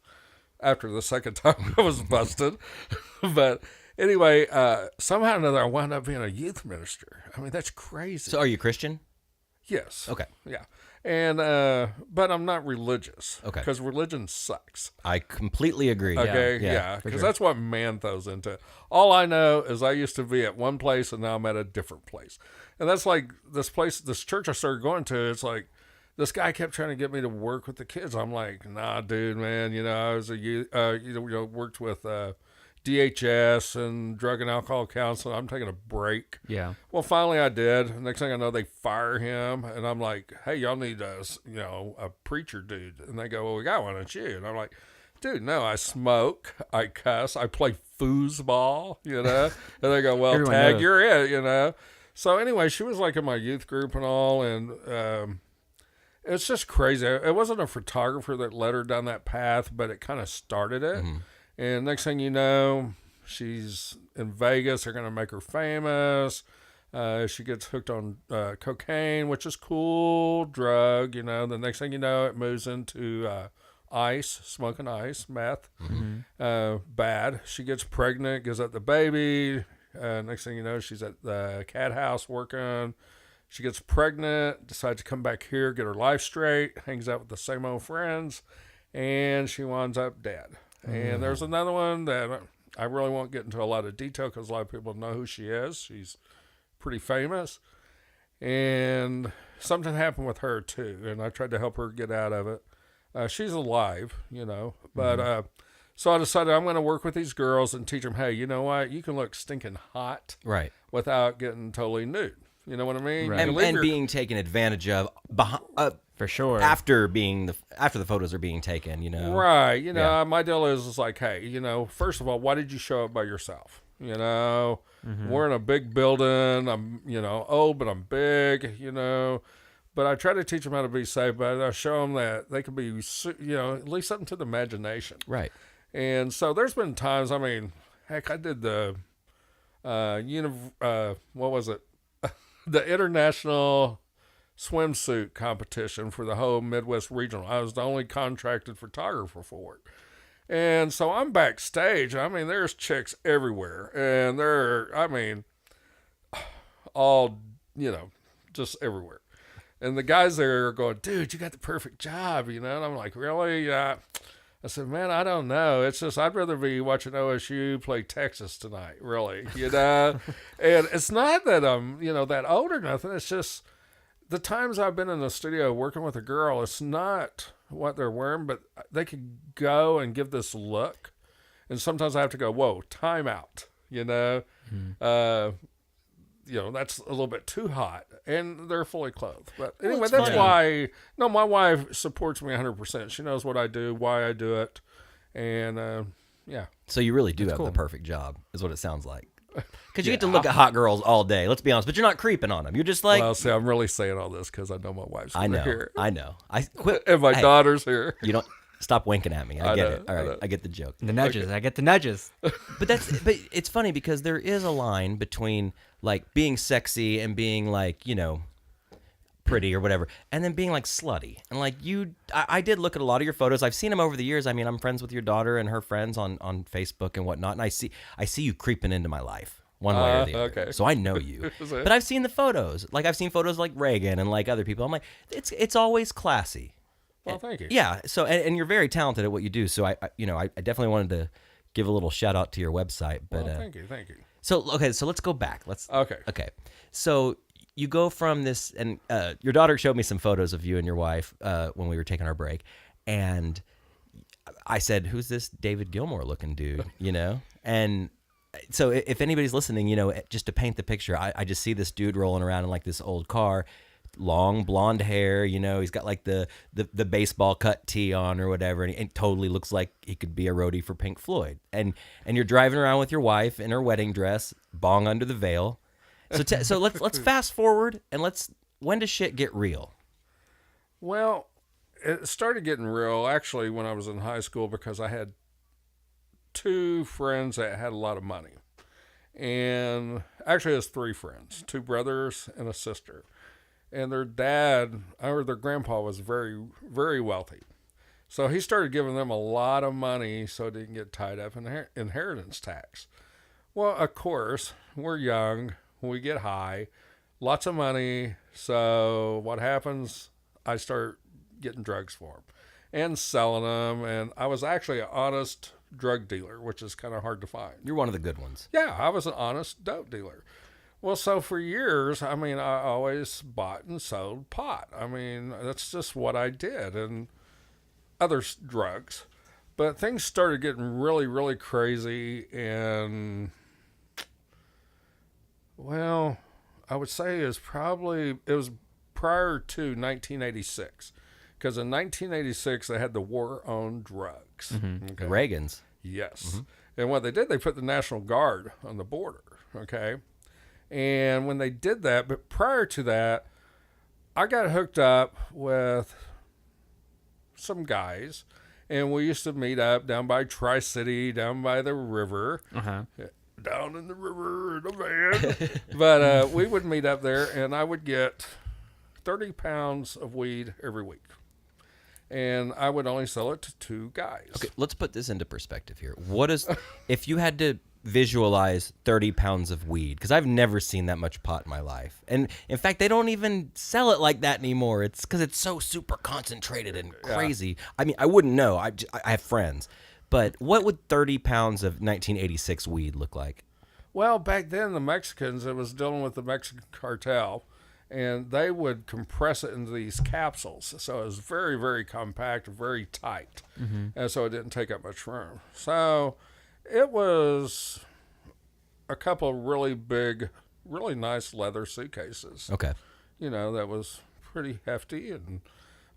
after the second time I was busted. But anyway, somehow or another, I wound up being a youth minister. I mean, that's crazy. So are you Christian? Yes. Okay. Yeah. And, but I'm not religious. Okay. Because religion sucks. I completely agree. Okay, Yeah. because that's what man throws into it. All I know is I used to be at one place and now I'm at a different place. And that's like this church I started going to, it's like this guy kept trying to get me to work with the kids. I'm like, nah, dude, man. I was worked with DHS and drug and alcohol counseling. I'm taking a break. Yeah. Well, finally I did. Next thing I know, they fire him. And I'm like, hey, y'all need a preacher dude. And they go, well, we got one, don't you? And I'm like, dude, no, I smoke, I cuss, I play foosball, And they go, well, Everyone Tag, knows. you're it, So anyway, she was like in my youth group and all. And it's just crazy. It wasn't a photographer that led her down that path, but it kind of started it. Mm-hmm. And next thing you know, she's in Vegas. They're going to make her famous. She gets hooked on cocaine, which is cool, drug, The next thing you know, it moves into ice, smoking ice, meth. Bad. She gets pregnant, gives up the baby. Next thing you know, she's at the Cat House working. She gets pregnant, decides to come back here, get her life straight, hangs out with the same old friends, and she winds up dead. And there's another one that I really won't get into a lot of detail because a lot of people know who she is. She's pretty famous. And something happened with her too. And I tried to help her get out of it. She's alive, but so I decided I'm going to work with these girls and teach them, hey, you know what? You can look stinking hot Right. without getting totally nude. You know what I mean? Right. You can leave And your- being taken advantage of For sure. after the photos are being taken, Right. Yeah. My deal is like, hey, first of all, why did you show up by yourself? We're in a big building. I'm, old, but I'm big, But I try to teach them how to be safe, but I show them that they can be, at least something to the imagination. Right. And so there's been times, I mean, heck, I did the, what was it? The International Swimsuit Competition for the whole Midwest Regional. I was the only contracted photographer for it. And so I'm backstage. I mean, there's chicks everywhere. And all, just everywhere. And the guys there are going, dude, you got the perfect job, And I'm like, really? I said, man, I don't know. It's just I'd rather be watching OSU play Texas tonight, really, And it's not that I'm, that old or nothing. It's just the times I've been in the studio working with a girl, it's not what they're wearing, but they could go and give this look. And sometimes I have to go, whoa, time out, that's a little bit too hot, and they're fully clothed. But anyway, it's that's funny. why. No, my wife supports me 100%. She knows what I do, why I do it, and yeah. So you really do have cool. the perfect job, is what it sounds like. Because you get to look at hot girls all day. Let's be honest, but you're not creeping on them. You're just like, Well, see, I'm really saying all this because I know my wife's I know, here, I know. I quit, and my hey, daughter's here. You don't stop winking at me. I get know, it. All I right, know. I get the joke. The nudges. I get the nudges. But it's funny because there is a line between like being sexy and being like, pretty or whatever, and then being like slutty. And like I did look at a lot of your photos. I've seen them over the years. I mean, I'm friends with your daughter and her friends on Facebook and whatnot, and I see you creeping into my life one way or the other. Okay. So I know you. Is it? But I've seen the photos. Like I've seen photos like Reagan and like other people. I'm like, it's always classy. Well, thank you. Yeah. So and you're very talented at what you do. So I definitely wanted to give a little shout out to your website. But Well, thank you. So so let's go back. Okay. So you go from this, and your daughter showed me some photos of you and your wife when we were taking our break, and I said, "Who's this David Gilmour looking dude?" And so if anybody's listening, just to paint the picture, I just see this dude rolling around in like this old car. Long blonde hair, he's got like the baseball cut tee on or whatever, and it totally looks like he could be a roadie for Pink Floyd. And you're driving around with your wife in her wedding dress, bong under the veil. So let's fast forward and when does shit get real? Well, it started getting real actually when I was in high school because I had two friends that had a lot of money. And actually, it was three friends, two brothers and a sister. And their dad, or their grandpa, was very, very wealthy. So he started giving them a lot of money so they didn't get tied up in inheritance tax. Well, of course, we're young, we get high, lots of money. So what happens? I start getting drugs for them and selling them. And I was actually an honest drug dealer, which is kind of hard to find. You're one of the good ones. Yeah, I was an honest dope dealer. Well, so for years, I always bought and sold pot. That's just what I did, and other drugs. But things started getting really, really crazy, and, well, I would say it was prior to 1986. Because in 1986, they had the war on drugs. Mm-hmm. Okay? The Reagans. Yes. Mm-hmm. And what they did, they put the National Guard on the border, okay? And when they did that, but prior to that, I got hooked up with some guys, and we used to meet up down by Tri-City, down by the river, down in the river in a van. But we would meet up there, and I would get 30 pounds of weed every week. And I would only sell it to two guys. Okay, let's put this into perspective here. What is, if you had to visualize 30 pounds of weed, because I've never seen that much pot in my life. And in fact, they don't even sell it like that anymore. It's because it's so super concentrated and crazy. Yeah. I wouldn't know. I have friends. But what would 30 pounds of 1986 weed look like? Well, back then, the Mexicans, it was dealing with the Mexican cartel. and they would compress it into these capsules. So it was very, very compact, very tight, and so it didn't take up much room. So it was a couple of really big, really nice leather suitcases. Okay. That was pretty hefty,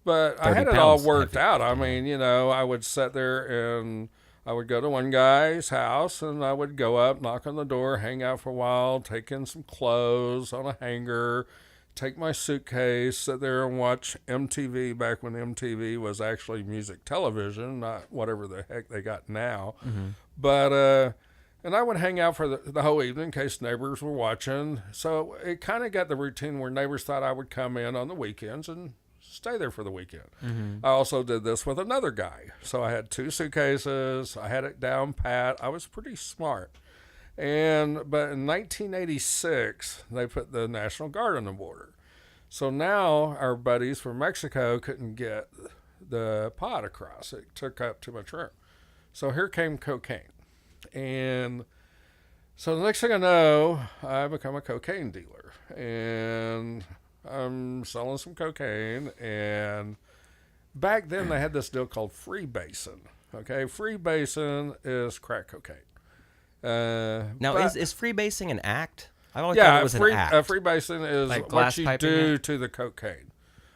but I 30 had it all pounds worked hefty. out. I mean, I would sit there and I would go to one guy's house and I would go up, knock on the door, hang out for a while, take in some clothes on a hanger, take my suitcase, sit there and watch MTV back when MTV was actually music television, not whatever the heck they got now. But, and I would hang out for the whole evening in case neighbors were watching. So it kind of got the routine where neighbors thought I would come in on the weekends and stay there for the weekend. I also did this with another guy. So I had 2 suitcases. I had it down pat. I was pretty smart. But in 1986, they put the National Guard on the border. So now our buddies from Mexico couldn't get the pot across. It took up too much room. So here came cocaine. And so the next thing I know, I become a cocaine dealer. And I'm selling some cocaine. And back then they had this deal called freebasing. Okay, freebasing is crack cocaine. Now, is freebasing an act? I always Yeah, thought it was an act. freebasing is Like what glass you piping do it? to the cocaine.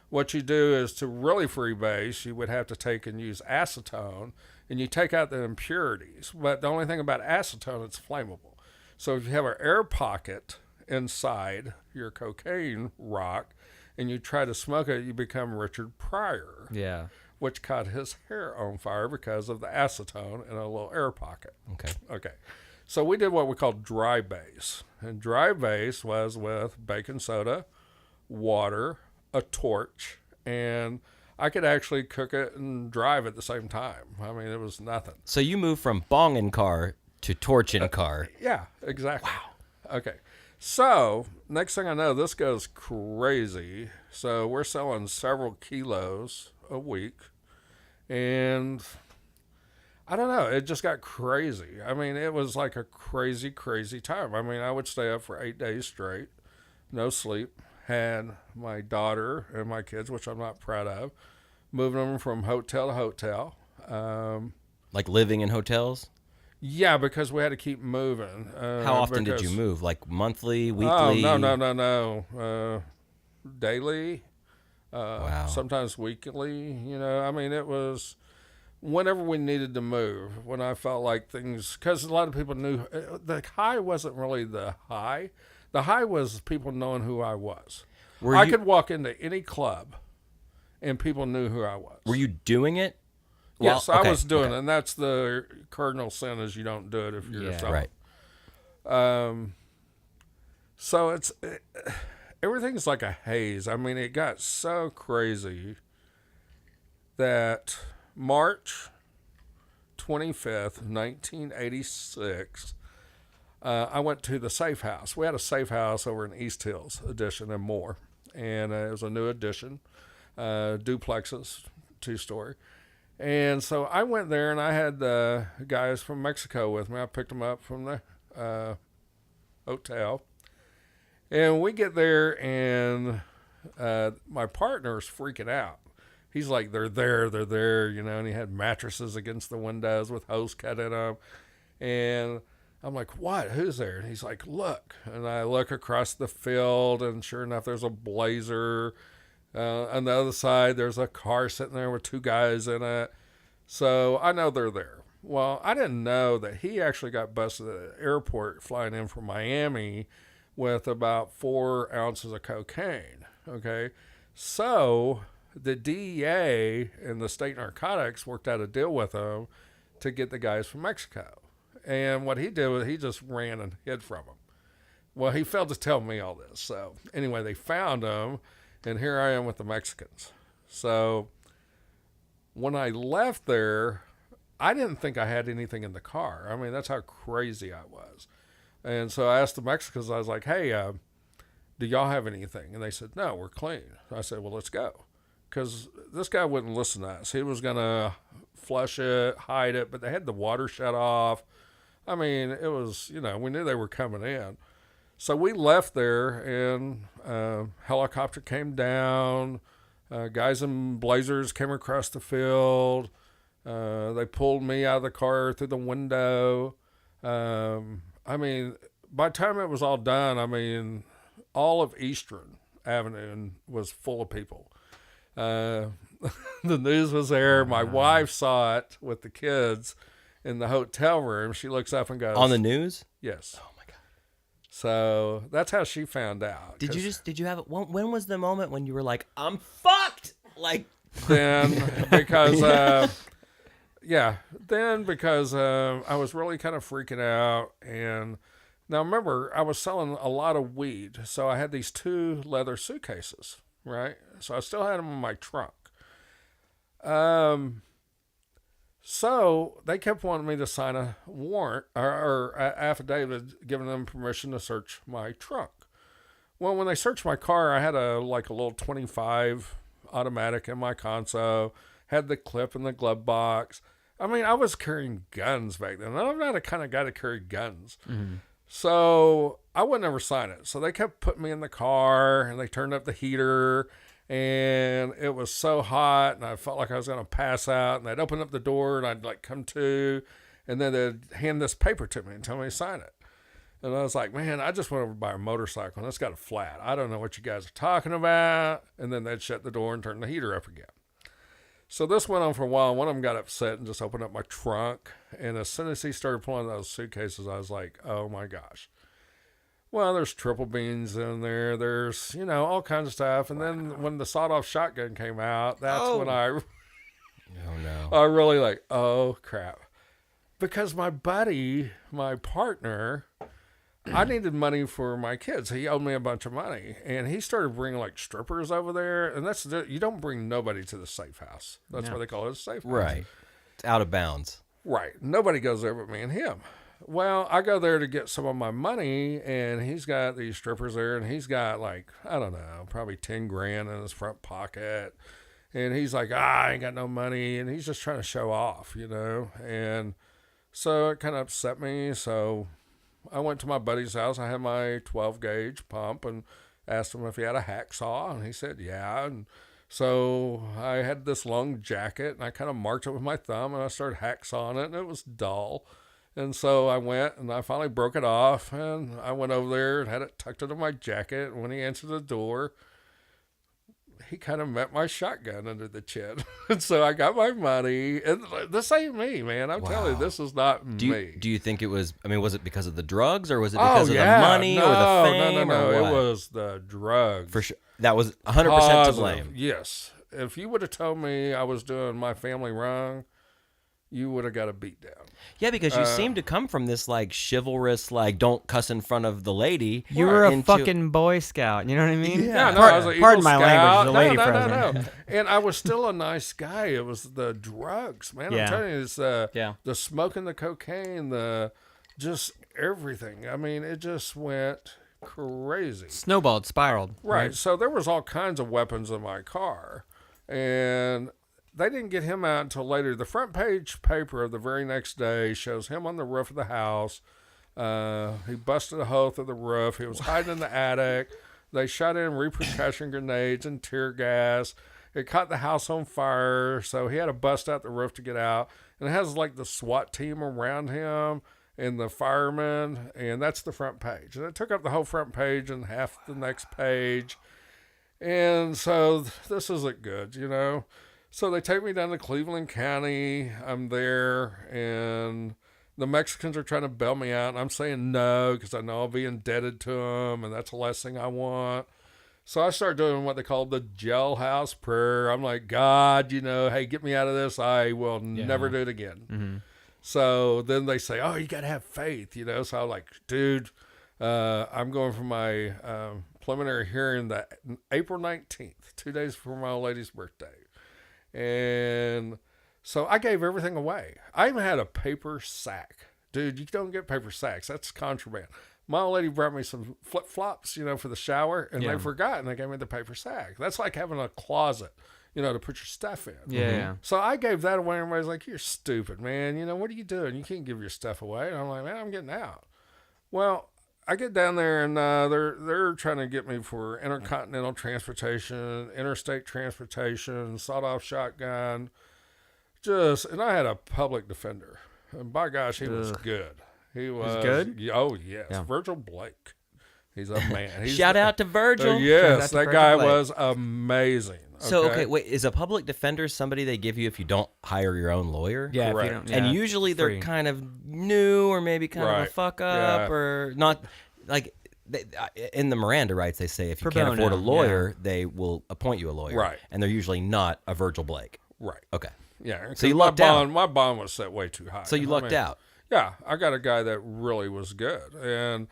What you do is to really freebase, you would have to take and use acetone, and you take out the impurities. But the only thing about acetone, it's flammable. So if you have an air pocket inside your cocaine rock, and you try to smoke it, you become Richard Pryor, Yeah. which caught his hair on fire because of the acetone in a little air pocket. Okay. So we did what we called dry base. And dry base was with baking soda, water, a torch, and I could actually cook it and drive at the same time. I mean, it was nothing. So you moved from bong in car to torch in car. Yeah, exactly. Wow. Okay. So next thing I know, this goes crazy. So we're selling several kilos a week. And I don't know, it just got crazy. I mean, it was like a crazy, crazy time. I mean, I would stay up for 8 days straight, no sleep. Had my daughter and my kids, which I'm not proud of, moving them from hotel to hotel. Like living in hotels? Yeah, because we had to keep moving. How often did you move? Like monthly, weekly? Oh, no. Daily. Wow. Sometimes weekly. I mean, it was whenever we needed to move, when I felt like things, because a lot of people knew, the high wasn't really the high. The high was people knowing who I was. I could walk into any club and people knew who I was. Were you doing it? Yes, Well, okay, I was doing okay. it, and that's the cardinal sin is you don't do it if you're yourself. Right. So everything's like a haze. I mean, it got so crazy that March 25th, 1986, I went to the safe house. We had a safe house over in East Hills Addition and more. And it was a new addition, duplexes, 2-story. And so I went there and I had the guys from Mexico with me. I picked them up from the hotel. And we get there and my partner's freaking out. He's like, they're there, and he had mattresses against the windows with holes cut in them. And I'm like, what? Who's there? And he's like, look. And I look across the field, and sure enough, there's a Blazer. On the other side, there's a car sitting there with 2 guys in it. So I know they're there. Well, I didn't know that he actually got busted at the airport flying in from Miami with about 4 ounces of cocaine. Okay. So the DEA and the state narcotics worked out a deal with him to get the guys from Mexico. And what he did was he just ran and hid from them. Well, he failed to tell me all this. So anyway, they found him, and here I am with the Mexicans. So when I left there, I didn't think I had anything in the car. I mean, that's how crazy I was. And so I asked the Mexicans, I was like, hey, do y'all have anything? And they said, no, we're clean. I said, well, let's go. Because this guy wouldn't listen to us. He was going to flush it, hide it, but they had the water shut off. I mean, it was, we knew they were coming in. So we left there, and helicopter came down. Guys in blazers came across the field. They pulled me out of the car through the window. I mean, by the time it was all done, I mean, all of Eastern Avenue was full of people. The news was there. My wife saw it with the kids in the hotel room. She looks up and goes, On the news? yes. Oh my God. So that's how she found out. Did you have it? When was the moment when you were like, I'm fucked? Like, Then because I was really kind of freaking out. And now remember, I was selling a lot of weed, so I had these 2 leather suitcases, right? So I still had them in my trunk. So they kept wanting me to sign a warrant or a affidavit giving them permission to search my trunk. Well, when they searched my car, I had a little 25 automatic in my console, had the clip in the glove box. I mean, I was carrying guns back then. I'm not the kind of guy to carry guns. Mm-hmm. So I would never sign it. So they kept putting me in the car, and they turned up the heater, and it was so hot, and I felt like I was going to pass out, and they'd open up the door, and I'd come to, and then they'd hand this paper to me and tell me to sign it. And I was like, man, I just went over to buy a motorcycle, and it's got a flat. I don't know what you guys are talking about. And then they'd shut the door and turn the heater up again. So this went on for a while. One of them got upset and just opened up my trunk. And as soon as he started pulling those suitcases, I was like, oh my gosh. Well, there's triple beans in there. There's, all kinds of stuff. And then when the sawed-off shotgun came out, that's when oh no. I really oh crap. Because my buddy, my partner, I needed money for my kids. He owed me a bunch of money, and he started bringing strippers over there. And you don't bring nobody to the safe house. That's why they call it a safe house. Right. It's out of bounds. Right. Nobody goes there but me and him. Well, I go there to get some of my money, and he's got these strippers there, and he's got I don't know, probably 10 grand in his front pocket. And he's like, I ain't got no money. And he's just trying to show off, And so it kind of upset me. So I went to my buddy's house. I had my 12 gauge pump and asked him if he had a hacksaw. And he said, yeah. And so I had this long jacket, and I kind of marked it with my thumb, and I started hacksawing it, and it was dull. And so I went, and I finally broke it off, and I went over there and had it tucked into my jacket. And when he answered the door, he kind of met my shotgun under the chin. And so I got my money. And this ain't me, man. I'm telling you, this is not me. Do you think it was, was it because of the drugs, or was it because of the money or the fame? No. It was the drugs. For sure. That was 100% to blame. Yes. If you would have told me I was doing my family wrong, you would have got a beat down. Yeah, because you seem to come from this chivalrous, don't cuss in front of the lady. You were a fucking Boy Scout. You know what I mean? Yeah, no, I was an Eagle Pardon my Scout. language, the lady president. No. And I was still a nice guy. It was the drugs, man. Yeah. I'm telling you, it's the smoking, the cocaine, the just everything. I mean, it just went crazy. Snowballed, spiraled. Right. So there was all kinds of weapons in my car. And they didn't get him out until later. The front page paper of the very next day shows him on the roof of the house. He busted a hole through the roof. He was hiding in the attic. They shot in repercussion grenades and tear gas. It caught the house on fire, so he had to bust out the roof to get out. And it has the SWAT team around him and the firemen, and that's the front page. And it took up the whole front page and half the next page. And so this isn't good, So they take me down to Cleveland County. I'm there, and the Mexicans are trying to bail me out. And I'm saying no because I know I'll be indebted to them, and that's the last thing I want. So I start doing what they call the jailhouse prayer. I'm like, God, hey, get me out of this. I will never do it again. Mm-hmm. So then they say, oh, you got to have faith, So I'm like, dude, I'm going for my preliminary hearing April 19th, 2 days before my old lady's birthday. And so I gave everything away. I even had a paper sack. Dude, you don't get paper sacks. That's contraband. My old lady brought me some flip-flops, for the shower, and they forgot, and they gave me the paper sack. That's like having a closet, to put your stuff in. Yeah. So I gave that away, and everybody's like, you're stupid, man. What are you doing? You can't give your stuff away. And I'm like, man, I'm getting out. Well, I get down there and they're trying to get me for intercontinental transportation, interstate transportation, sawed-off shotgun, and I had a public defender, and by gosh, he was good. He was good? Oh yes, Yeah. Virgil Blake. He's a man. Shout out to Virgil. Yes, to that Virgil guy Blake. was amazing. So, okay, wait, is a public defender somebody they give you if you don't hire your own lawyer? Yeah, if you Correct. don't- And yeah, usually they're free. kind of new or maybe kind of a Right. fuck up Yeah. or not. Like, in the Miranda rights, they say if you Pro can't afford a bono, lawyer, they will appoint you a lawyer. Right. And they're usually not a Virgil Blake. Right. Okay. Yeah. So you 'cause my lucked out. bond, My bond was set way too high. So you I lucked mean, out. Yeah, I got a guy that really was good, and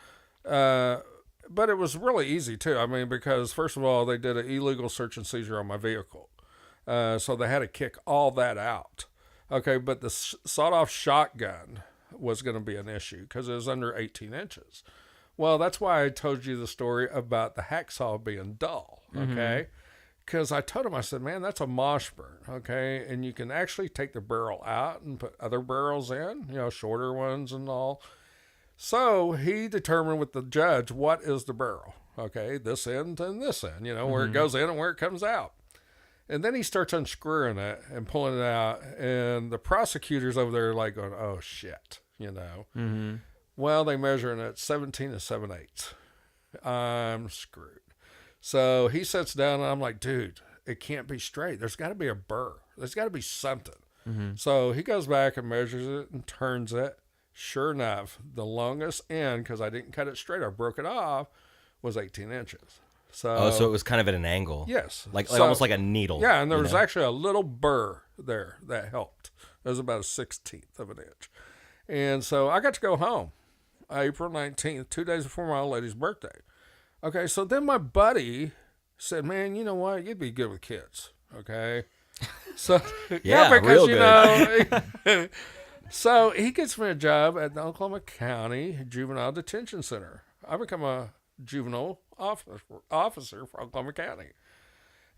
but it was really easy too. I mean, because first of all, they did an illegal search and seizure on my vehicle, so they had to kick all that out. Okay, but the sawed-off shotgun was going to be an issue because it was under 18 inches. Well, that's why I told you the story about the hacksaw being dull. Okay. Because I told him, I said, man, that's a mosh burn, okay? And you can actually take the barrel out and put other barrels in, shorter ones and all. So he determined with the judge, what is the barrel? Okay, this end and this end, where it goes in and where it comes out. And then he starts unscrewing it and pulling it out. And the prosecutors over there are like going, oh, shit, Well, they measuring it 17 and 7/8. I'm screwed. So he sits down and I'm like, dude, it can't be straight. There's got to be a burr. There's got to be something. So he goes back and measures it and turns it. Sure enough, the longest end, because I didn't cut it straight, I broke it off, was 18 inches. So, So it was kind of at an angle. yes. Like So- almost like a needle. Yeah, and there you was know? actually a little burr there that helped. It was about a 16th of an inch. And so I got to go home April 19th, 2 days before my old lady's birthday. Okay, so then my buddy said, man, you know what? You'd be good with kids. Okay. So, Yeah, because, real so he gets me a job at the Oklahoma County Juvenile Detention Center. I become a juvenile officer for Oklahoma County.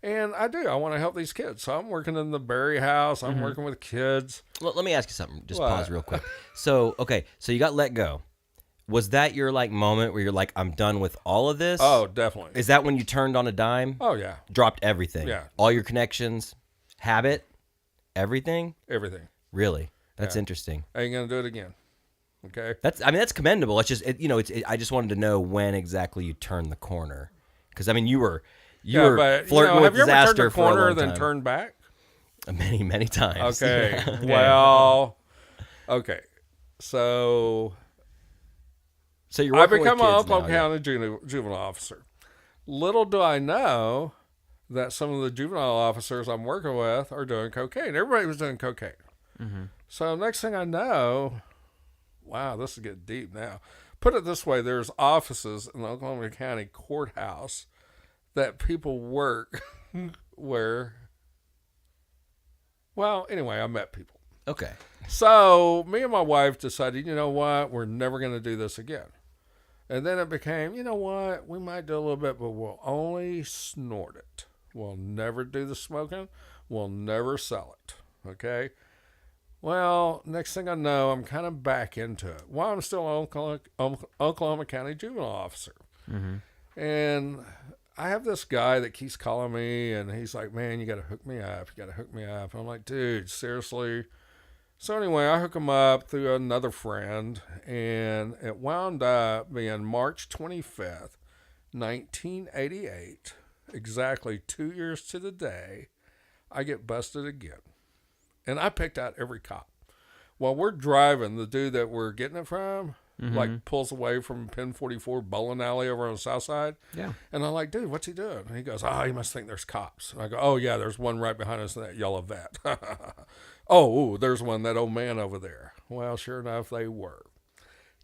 And I do. I want to help these kids. So I'm working in the Berry House. I'm working with kids. Well, let me ask you something. Just What? pause real quick. So, okay, so you got let go. Was that your like moment where you're like, I'm done with all of this? Oh, definitely. Is that when you turned on a dime? Oh, yeah. Dropped everything? Yeah. All your connections, habit, everything? Everything. Really? That's Yeah. interesting. I ain't going to do it again. Okay. That's commendable. It's just, I just wanted to know when exactly you turned the corner. Because, I mean, you were but flirting with have you ever turned disaster a for a corner long then time. turned back? Many, many times. Okay. Well, okay. So So you're I working become with an kids now, Oklahoma County juvenile officer. Little do I know that some of the juvenile officers I'm working with are doing cocaine. Everybody was doing cocaine. So next thing I know, wow, this is getting deep now. Put it this way, there's offices in the Oklahoma County courthouse that people work where, well, anyway, I met people. Okay. So me and my wife decided, you know what, we're never going to do this again. And then it became, you know what, we might do a little bit, but we'll only snort it. We'll never do the smoking. We'll never sell it. Okay. Well, next thing I know, I'm kind of back into it. While I'm still an Oklahoma County juvenile officer. And I have this guy that keeps calling me, and he's like, man, you got to hook me up. You got to hook me up. And I'm like, dude, seriously? So anyway, I hook him up through another friend, and it wound up being March 25th, 1988, exactly 2 years to the day, I get busted again. And I picked out every cop. While we're driving, the dude that we're getting it from, like, pulls away from Pin 44 bowling alley over on the south side. Yeah. And I'm like, dude, what's he doing? And he goes, he must think there's cops. And I go, oh, yeah, there's one right behind us in that yellow vet. Oh, there's one, that old man over there. Well, sure enough, they were.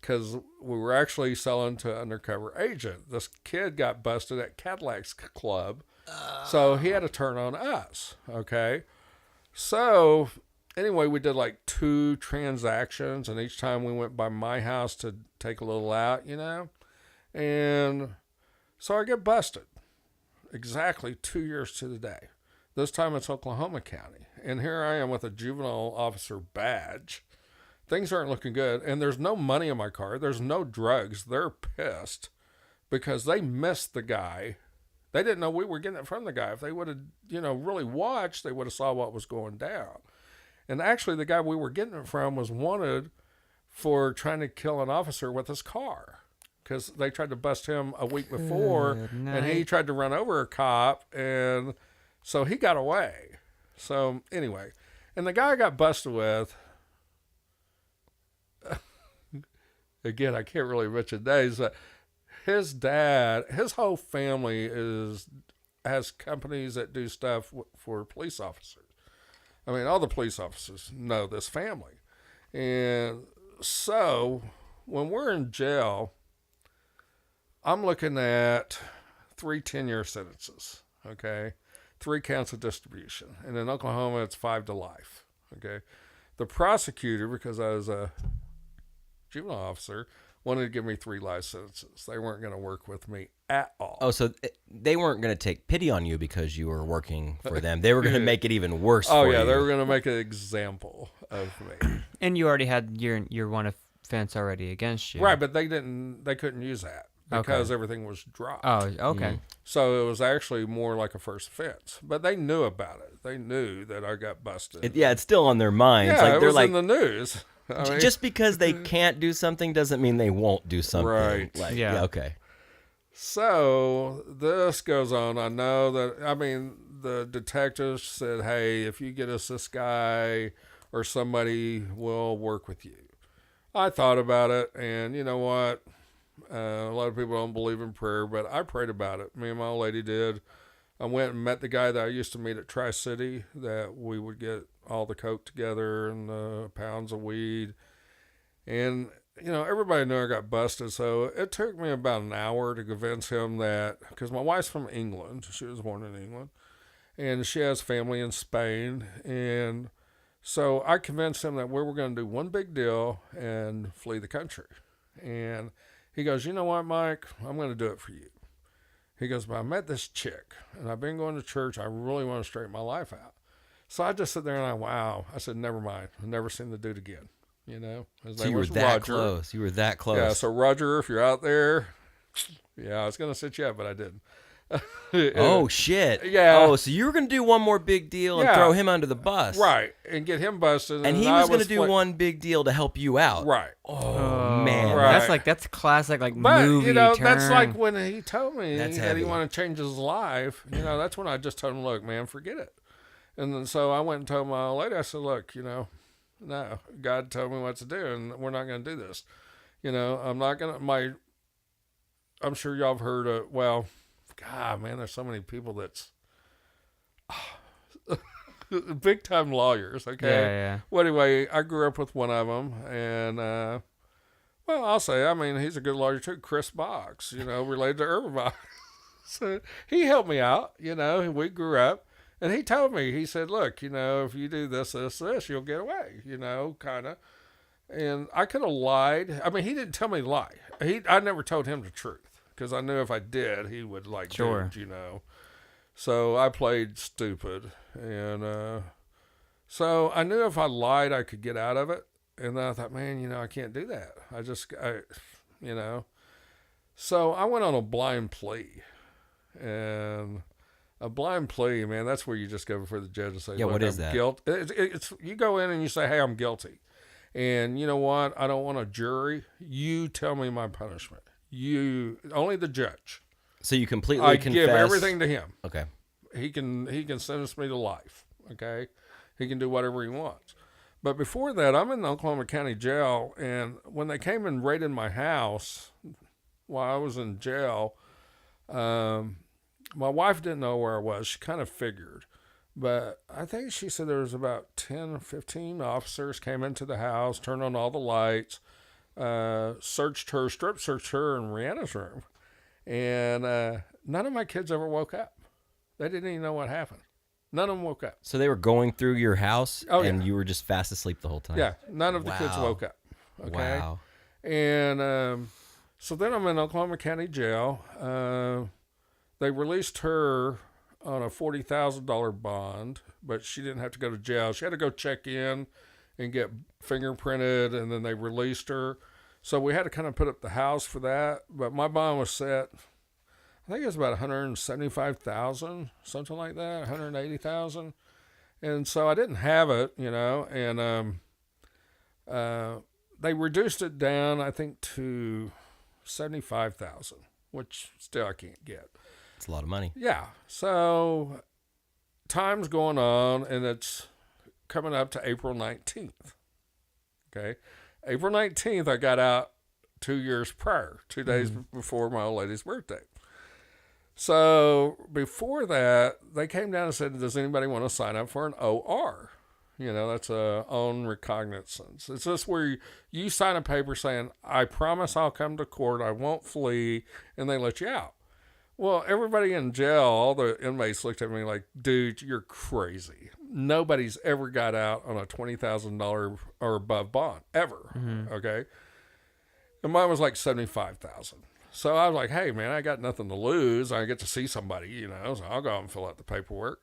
Because we were actually selling to an undercover agent. This kid got busted at Cadillac's club. So he had to turn on us. Okay. So anyway, we did like 2 transactions, and each time we went by my house to take a little out, and so I get busted exactly 2 years to the day. This time it's Oklahoma County, and here I am with a juvenile officer badge things aren't looking good. And there's no money in my car. There's no drugs. They're pissed because they missed the guy. They didn't know we were getting it from the guy. If they would have, really watched, they would have saw what was going down. And actually, the guy we were getting it from was wanted for trying to kill an officer with his car, because they tried to bust him a week before, and he tried to run over a cop, and so he got away. So anyway, and the guy I got busted with, again, I can't really mention names, but his dad, his whole family has companies that do stuff for police officers. I mean, all the police officers know this family. And so when we're in jail, I'm looking at 3 10-year sentences, okay? 3 counts of distribution. And in Oklahoma, it's 5 to life, okay? The prosecutor, because I was a juvenile officer, wanted to give me 3 life sentences. They weren't going to work with me at all. Oh, so they weren't going to take pity on you because you were working for them. They were going to make it even worse for you. Oh, yeah, they were going to make an example of me. And you already had your one offense already against you. Right, but they couldn't use that because everything was dropped. Oh, okay. Mm-hmm. So it was actually more like a first offense. But they knew about it. They knew that I got busted. It's still on their minds. Yeah, like, it they're was like, in the news. I mean, just because they can't do something doesn't mean they won't do something. Right. Like, Yeah. okay. So this goes on. I know that, the detectives said, hey, if you get us this guy or somebody, we'll work with you. I thought about it, and you know what? A lot of people don't believe in prayer, but I prayed about it. Me and my old lady did. I went and met the guy that I used to meet at Tri-City, that we would get all the coke together and the pounds of weed. And, everybody knew I got busted, so it took me about an hour to convince him that, because my wife's from England. She was born in England, and she has family in Spain. And so I convinced him that we were going to do one big deal and flee the country. And he goes, you know what, Mike? I'm going to do it for you. He goes, but I met this chick, and I've been going to church. I really want to straighten my life out. So I just sit there and I said, never mind. I've never seen the dude again. His So name you were was that Roger. close. You were that close. Yeah, so Roger, if you're out there, I was going to sit you up, but I didn't. Oh, shit. Yeah. Oh, so you were going to do one more big deal and Yeah. throw him under the bus. Right, and get him busted. And he I was going to do one big deal to help you out. Right. Oh, man. Right. That's classic But, movie that's turn. like when he told me That's that heavy. he wanted to change his life. That's when I just told him, look, man, forget it. And then so I went and told my old lady, I said, look, no, God told me what to do, and we're not going to do this. I'm not going to, I'm sure y'all have heard of, God, man, there's so many people that's big time lawyers, okay? Yeah. Well, anyway, I grew up with one of them, and, I'll say, he's a good lawyer too, Chris Box, related to Irvin Box. So he helped me out, we grew up, and he told me, he said, look, if you do this, you'll get away, kind of. And I could have lied. He didn't tell me to lie. I never told him the truth, because I knew if I did, he would Sure. dude, So I played stupid. And so I knew if I lied, I could get out of it. And then I thought, man, I can't do that. So I went on a blind plea. And a blind plea, man, that's where you just go before the judge and say, Yeah, look, what is I'm that? It's you go in and you say, hey, I'm guilty. And you know what? I don't want a jury. You tell me my punishment. Only the judge. So you completely I confess. give everything to him. Okay. He can sentence me to life. Okay, he can do whatever he wants. But before that, I'm in the Oklahoma County Jail, and when they came and raided my house while I was in jail, my wife didn't know where I was. She kind of figured. But I think she said there was about 10 or 15 officers came into the house, turned on all the lights, searched her, strip searched her in Rihanna's room. And none of my kids ever woke up. They didn't even know what happened. None of them woke up. So they were going through your house, Oh, and yeah. you were just fast asleep the whole time? Yeah, none of the kids Wow. woke up. Okay. Wow. And so then I'm in Oklahoma County Jail. They released her on a $40,000 bond, but she didn't have to go to jail. She had to go check in and get fingerprinted, and then they released her. So we had to kind of put up the house for that. But my bond was set, I think it was about 175,000, something like that, 180,000. And so I didn't have it, and they reduced it down, I think, to 75,000, which still I can't get. It's a lot of money. Yeah. So time's going on, and it's coming up to April 19th. Okay. April 19th, I got out 2 years prior, 2 days before my old lady's birthday. So before that, they came down and said, does anybody want to sign up for an OR? That's a own recognizance. It's just where you sign a paper saying, I promise I'll come to court, I won't flee, and they let you out. Well, everybody in jail, all the inmates looked at me like, dude, you're crazy. Nobody's ever got out on a $20,000 or above bond, ever, okay? And mine was like $75,000. So I was like, hey, man, I got nothing to lose. I get to see somebody, so I'll go out and fill out the paperwork.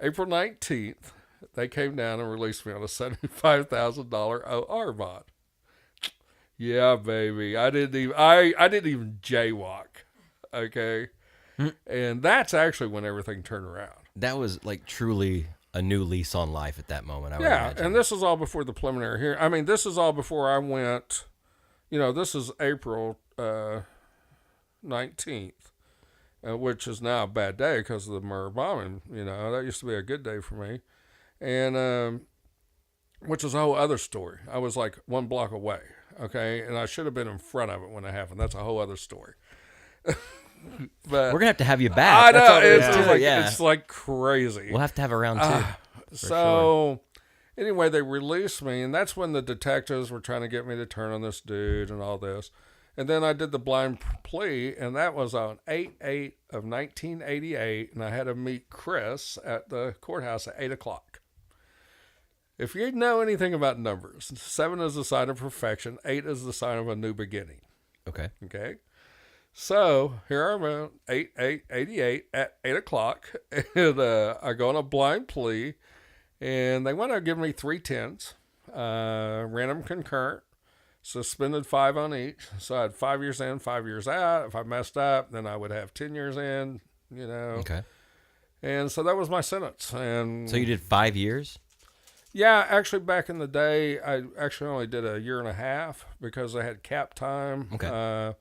April 19th, they came down and released me on a $75,000 OR bond. Yeah, baby. I didn't even jaywalk, okay? And that's actually when everything turned around. That was like truly a new lease on life at that moment. I would Yeah, imagine. and this is all before the preliminary hearing. I mean, this is all before I went, this is April 19th, which is now a bad day because of the murder bombing. That used to be a good day for me. And which is a whole other story. I was like 1 block away, okay? And I should have been in front of it when it happened. That's a whole other story. But we're going to have you back. I That's know. all there is It's, to it, like, yeah. it's like crazy. We'll have to have a round two. So anyway, they released me, and that's when the detectives were trying to get me to turn on this dude and all this. And then I did the blind plea, and that was on 8/8 of 1988, and I had to meet Chris at the courthouse at 8 o'clock. If you know anything about numbers, 7 is the sign of perfection, 8 is the sign of a new beginning. Okay. Okay? So here I'm at 8/8/88 at 8 o'clock, and I go on a blind plea, and they want to give me 3 10s, random concurrent, suspended 5 on each. So I had 5 years in, 5 years out. If I messed up, then I would have 10 years in, Okay. And so that was my sentence. And So you did 5 years? yeah, actually back in the day, I actually only did a year and a half because I had cap time. Okay.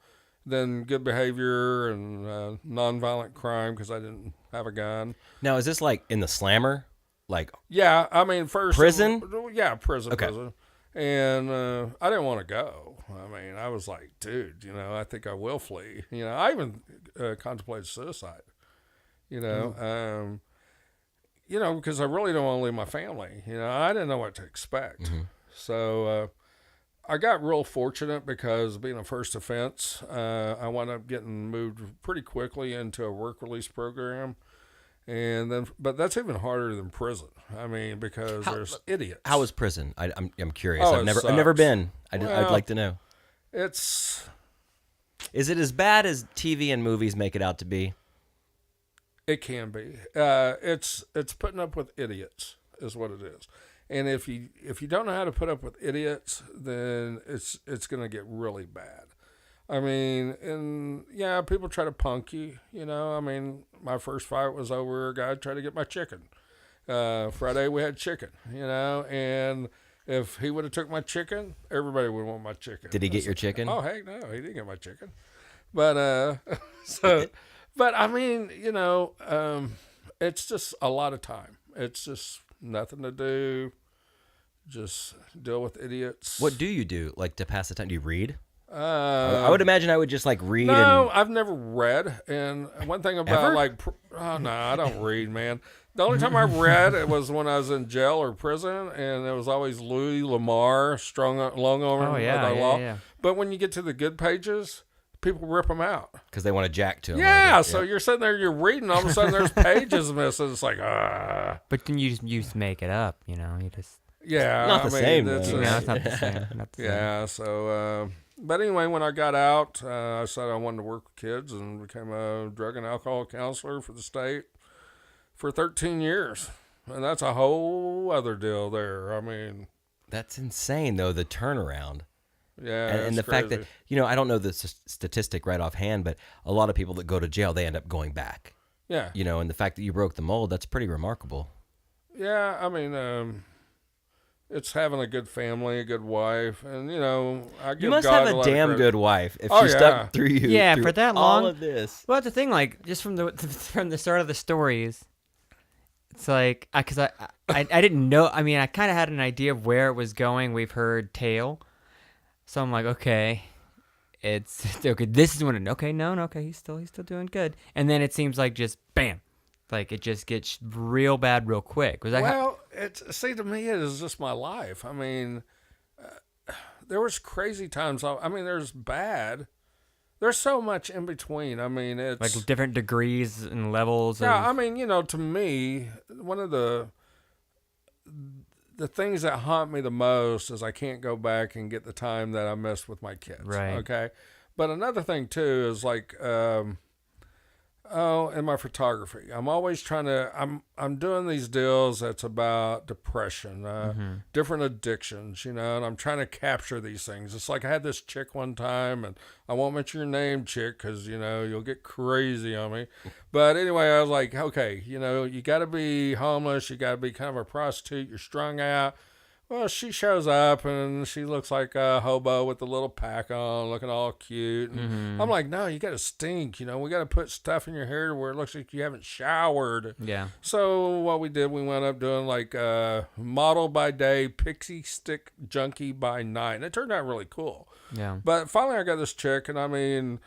Then good behavior and nonviolent crime because I didn't have a gun. Now, is this like in the slammer? Like, Yeah, I mean, first Prison? Yeah, prison. Okay. Prison. And I didn't want to go. I mean, I was like, dude, I think I will flee. I even contemplated suicide. Because I really don't want to leave my family. I didn't know what to expect. So I got real fortunate because being a first offense, I wound up getting moved pretty quickly into a work release program. And then, but that's even harder than prison. I mean, because there's idiots. how is prison? I'm curious. Oh, I've it never sucks. been. I'd Well, like to know. It's Is it as bad as TV and movies make it out to be? It can be. It's putting up with idiots is what it is. And if you don't know how to put up with idiots, then it's going to get really bad. I mean, and yeah, people try to punk you. I mean, my first fight was over a guy tried to get my chicken. Friday we had chicken. And if he would have took my chicken, everybody would want my chicken. Did he get your chicken? Oh heck no, he didn't get my chicken. But but I mean, it's just a lot of time. It's just nothing to do. Just deal with idiots. What do you do, like, to pass the time? Do you read? Uh, I would imagine I would just, like, read No, and... I've never read. And one thing about Ever? oh no, I don't read, man. The only time I read it was when I was in jail or prison, and it was always Louis Lamar, strung long arm Oh, yeah, the yeah, law. yeah. But when you get to the good pages, people rip them out. Because they want to jack to him. Yeah, so you're sitting there, you're reading, all of a sudden there's pages missing. It's like, But then you just make it up, you just. yeah. Not the same, it's though. No, just- it's not the same. Not the same. Yeah, so, but anyway, when I got out, I said I wanted to work with kids and became a drug and alcohol counselor for the state for 13 years. And that's a whole other deal there. I mean, That's insane, though, the turnaround. Yeah, And it's the fact that, crazy. I don't know the statistic right offhand, but a lot of people that go to jail, they end up going back. Yeah. And the fact that you broke the mold, that's pretty remarkable. Yeah, I mean, it's having a good family, a good wife, and I give You must God have a a lot of damn credit. good wife if Oh, she yeah. stuck through you. Yeah, through for that all long. of this. Well, the thing, like, just from the start of the stories, it's like, because I didn't know. I mean, I kind of had an idea of where it was going. We've heard tale, so I'm like, okay, it's okay. This is when okay, no, okay, he's still doing good. And then it seems like just bam, like it just gets real bad real quick. Was that Well, to me, it is just my life. I mean, there was crazy times. I mean, there's bad. There's so much in between. I mean, it's like different degrees and levels? yeah. of, I mean, to me, one of the things that haunt me the most is I can't go back and get the time that I missed with my kids. Right. Okay. But another thing too is like, in my photography, I'm always trying to. I'm doing these deals that's about depression, different addictions, and I'm trying to capture these things. It's like I had this chick one time, and I won't mention your name, chick, because you'll get crazy on me. But anyway, I was like, okay, you got to be homeless, you got to be kind of a prostitute, you're strung out. Well, she shows up and she looks like a hobo with a little pack on, looking all cute. And I'm like, no, you got to stink. We got to put stuff in your hair where it looks like you haven't showered. Yeah. So what we did, we went up doing like model by day, pixie stick junkie by night. And it turned out really cool. Yeah. But finally I got this chick, and I mean,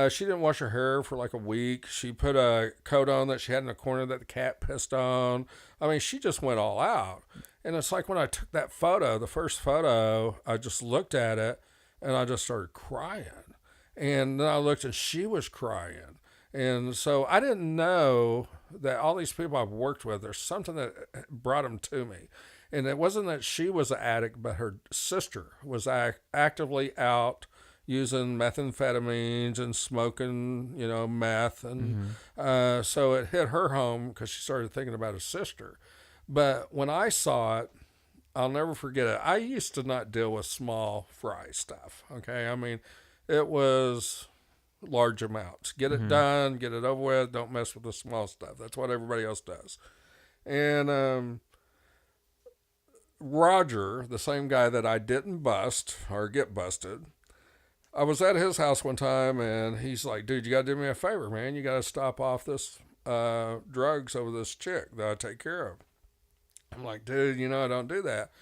she didn't wash her hair for like a week. She put a coat on that she had in the corner that the cat pissed on. I mean, she just went all out. And it's like when I took that photo, the first photo, I just looked at it and I just started crying. And then I looked and she was crying. And so I didn't know that all these people I've worked with, there's something that brought them to me. And it wasn't that she was an addict, but her sister was actively out using methamphetamines and smoking, meth. And so it hit her home because she started thinking about her sister. But when I saw it, I'll never forget it. I used to not deal with small fry stuff. Okay. I mean, it was large amounts. Get it done, get it over with. Don't mess with the small stuff. That's what everybody else does. And Roger, the same guy that I didn't bust or get busted, I was at his house one time and he's like, dude, you got to do me a favor, man. You got to stop off this drugs over this chick that I take care of. I'm like, dude, I don't do that.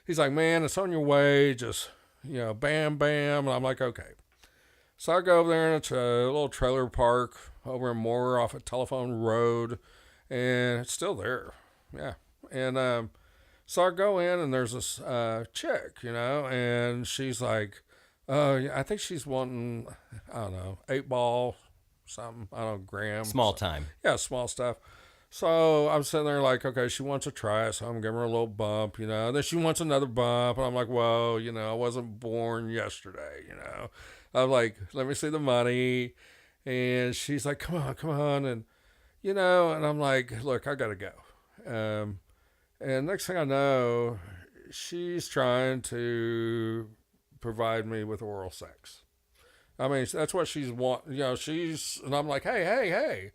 He's like, man, it's on your way. Just, bam, bam. And I'm like, okay. So I go over there and it's a little trailer park over in Moore off of Telephone Road. And it's still there. Yeah. And so I go in and there's this chick, and she's like, I think she's wanting, I don't know, 8-ball, something, I don't know, grams. Small time. Yeah, small stuff. So I'm sitting there like, okay, she wants to try it, so I'm giving her a little bump, and then she wants another bump, and I'm like, whoa, I wasn't born yesterday, I'm like, let me see the money, and she's like, come on, and, and I'm like, look, I gotta go. And next thing I know, she's trying to provide me with oral sex. I mean, that's what she's and I'm like, hey.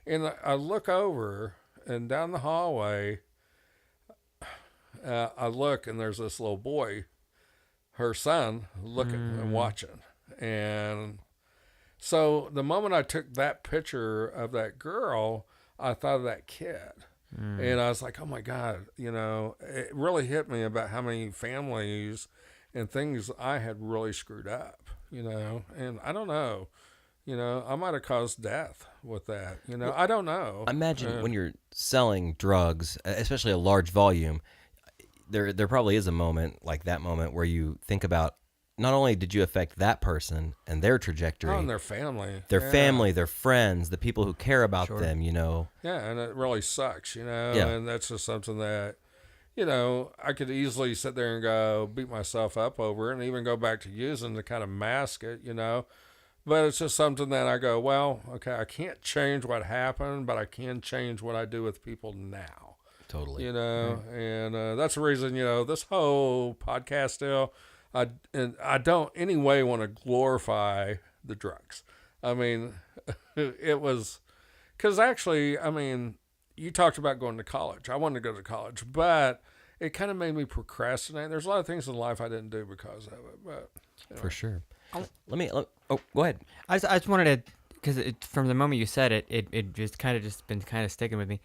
And I look over and down the hallway, I look and there's this little boy, her son, looking and watching. And so the moment I took that picture of that girl, I thought of that kid. And I was like, oh my God, it really hit me about how many families and things I had really screwed up, and I don't know. I might have caused death with that. I don't know. Imagine when you're selling drugs, especially a large volume, there probably is a moment like that moment where you think about not only did you affect that person and their trajectory, and their family. Family, their friends, the people who care about them, Yeah, and it really sucks, and that's just something that, I could easily sit there and go beat myself up over it and even go back to using to kind of mask it, But it's just something that I go, well, okay, I can't change what happened, but I can change what I do with people now. Totally. You know, and that's the reason, you know, this whole podcast deal, I don't any way want to glorify the drugs. I mean, it was, because actually, I mean, you talked about going to college. I wanted to go to college, but it kind of made me procrastinate. There's a lot of things in life I didn't do because of it, but anyway. For sure. Go ahead. I just wanted to, because from the moment you said it, it just been kind of sticking with me.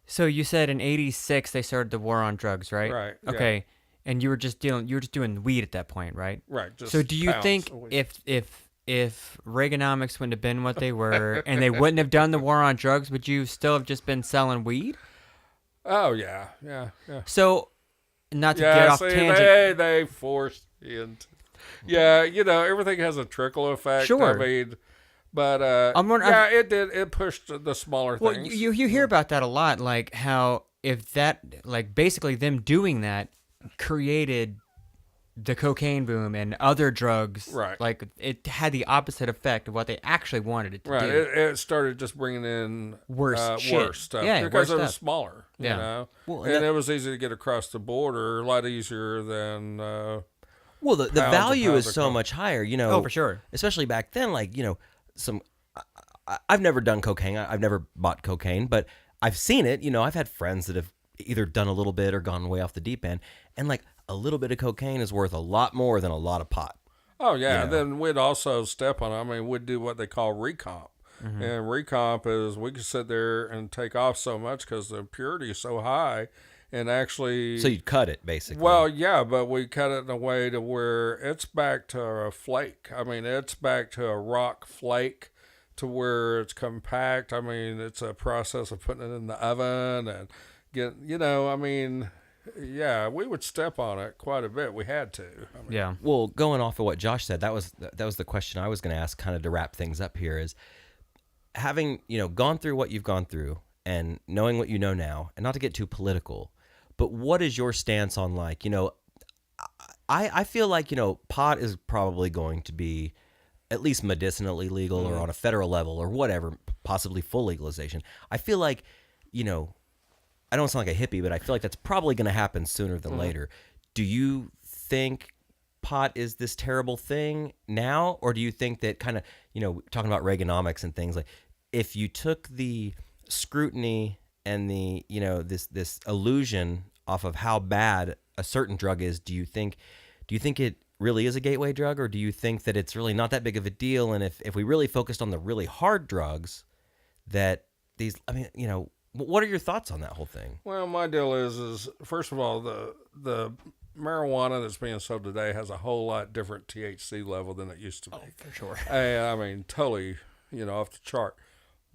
So you said in '86 they started the war on drugs, right? Right, yeah. Okay. And you were just doing weed at that point, right? Right. Just So do you pounds think a week. if Reaganomics wouldn't have been what they were and they wouldn't have done the war on drugs, would you still have just been selling weed? Oh yeah. So, not to get off see, tangent. they forced me into. Yeah, you know, everything has a trickle effect. Sure. I mean, but it did. It pushed the smaller Well, things. you hear about that a lot, like how if that, like basically them doing that created the cocaine boom and other drugs. Right. Like it had the opposite effect of what they actually wanted it to Right. do. It started just bringing in Worse shit. stuff. Yeah, because worse it was stuff. smaller. Yeah. You know, Well, and it was easy to get across the border. A lot easier than. Well, the pounds and value pounds is of so coke. much higher, you know. Oh, for sure. Especially back then, like, you know, I've never done cocaine. I've never bought cocaine, but I've seen it. You know, I've had friends that have either done a little bit or gone way off the deep end. And like a little bit of cocaine is worth a lot more than a lot of pot. Oh yeah. You know. Then we'd also step on it. I mean, we'd do what they call recomp. Mm-hmm. And recomp is we could sit there and take off so much because the impurity is so high, and actually. So you'd cut it, basically. Well, yeah, but we cut it in a way to where it's back to a flake. I mean, it's back to a rock flake to where it's compact. I mean, it's a process of putting it in the oven and I mean, yeah, we would step on it quite a bit. We had to. I mean, Yeah. Well, going off of what Josh said, that was the question I was going to ask, kind of to wrap things up here, is having, you know, gone through what you've gone through and knowing what you know now, and not to get too political, but what is your stance on, like, you know, I feel like, you know, pot is probably going to be at least medicinally legal or on a federal level or whatever, possibly full legalization. I feel like, you know, I don't sound like a hippie, but I feel like that's probably going to happen sooner than later. Do you think pot is this terrible thing now, or do you think that, kind of, you know, talking about Reaganomics and things, like if you took the scrutiny and the, you know, this illusion off of how bad a certain drug is, do you think it really is a gateway drug, or do you think that it's really not that big of a deal, and if we really focused on the really hard drugs, that these, I mean, you know, what are your thoughts on that whole thing? Well, my deal is first of all, the marijuana that's being sold today has a whole lot different THC level than it used to be. Oh, for sure. I mean, totally, you know, off the chart.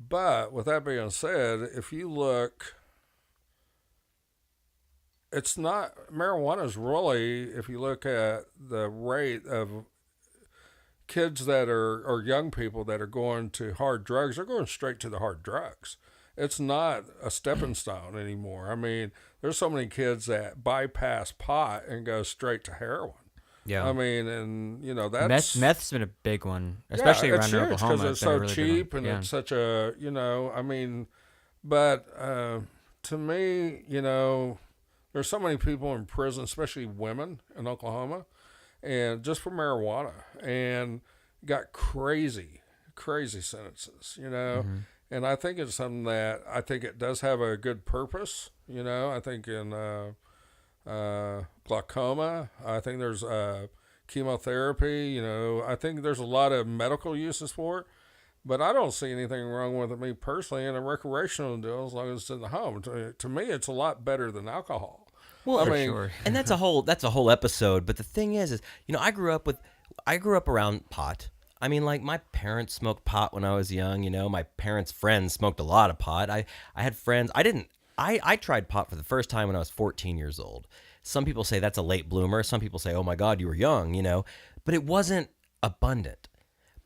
But with that being said, if you look, it's not, marijuana is really, if you look at the rate of kids that are, or young people that are going to hard drugs, they're going straight to the hard drugs. It's not a stepping stone anymore. I mean, there's so many kids that bypass pot and go straight to heroin. Yeah. I mean, and you know, that's Meth's been a big one, especially it's around huge Oklahoma. because it's been a so really big cheap one. and Yeah. it's such a, you know, I mean, but to me, you know, there's so many people in prison, especially women in Oklahoma, and just for marijuana, and got crazy sentences, you know. Mm-hmm. And I think it's something that I think it does have a good purpose, you know. I think in glaucoma, I think there's chemotherapy, you know. I think there's a lot of medical uses for it, but I don't see anything wrong with it, me personally, in a recreational deal as long as it's in the home. To me, it's a lot better than alcohol. Well, I for mean, sure. And that's a whole episode. But the thing is, you know, I grew up around pot. I mean, like, my parents smoked pot when I was young. You know, my parents' friends smoked a lot of pot. I had friends. I tried pot for the first time when I was 14 years old. Some people say that's a late bloomer. Some people say, oh my God, you were young, you know, but it wasn't abundant.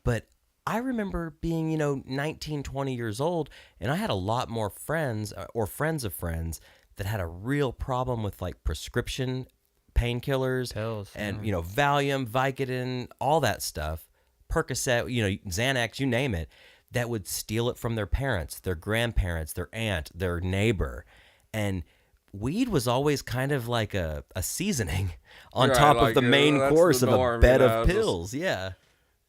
But I remember being, you know, 19, 20 years old, and I had a lot more friends or friends of friends that had a real problem with, like, prescription painkillers, Pills, and, yeah. you know, Valium, Vicodin, all that stuff, Percocet, you know, Xanax, you name it, that would steal it from their parents, their grandparents, their aunt, their neighbor. And weed was always kind of like a seasoning on Right, top like, of the yeah, main that's course the of a norm, bed you know, of just- pills. Yeah.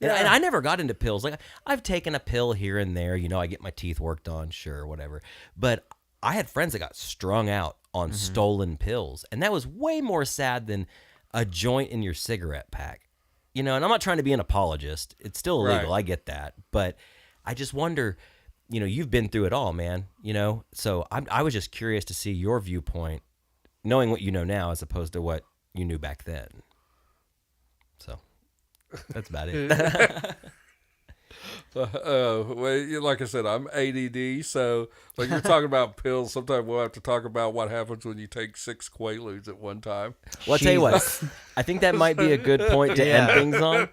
And I never got into pills. Like I've taken a pill here and there. You know, I get my teeth worked on, sure, whatever. But I had friends that got strung out on stolen pills, and that was way more sad than a joint in your cigarette pack. You know, and I'm not trying to be an apologist. It's still illegal. Right. I get that, but I just wonder. You know, you've been through it all, man. You know, so I was just curious to see your viewpoint, knowing what you know now as opposed to what you knew back then. So that's about it. Well, like I said, I'm ADD, so like you're talking about pills. Sometimes we'll have to talk about what happens when you take 6 Quaaludes at one time. Well, I'll tell you what, I think that might be a good point to end things on.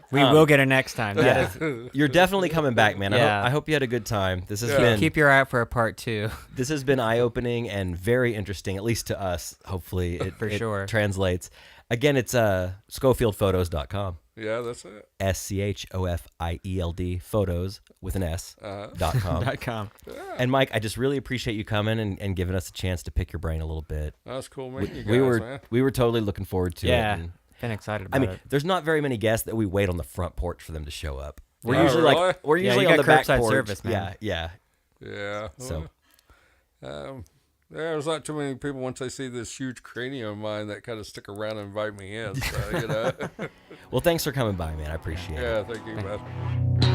We will get her next time. That is, You're definitely coming back, man. Yeah. I hope you had a good time. This has Yeah. been keep your eye out for a part 2. this has been eye-opening and very interesting, at least to us. Hopefully it sure. translates. Again, it's SchofieldPhotos.com. Yeah, that's it. SCHOFIELD photos with an S .com. .com. And Mike, I just really appreciate you coming and giving us a chance to pick your brain a little bit. That's cool meeting you guys, man. We were totally looking forward to it. Yeah, And, been excited about I mean, it. there's not very many guests that we wait on the front porch for them to show up. We're Oh, usually really? we're Yeah, usually you on got the back curbside porch. service, man. Yeah. Yeah. So There's not too many people once they see this huge cranium of mine that kind of stick around and invite me in. So, you know. well, thanks for coming by, man. I appreciate it. Yeah, thank you, man.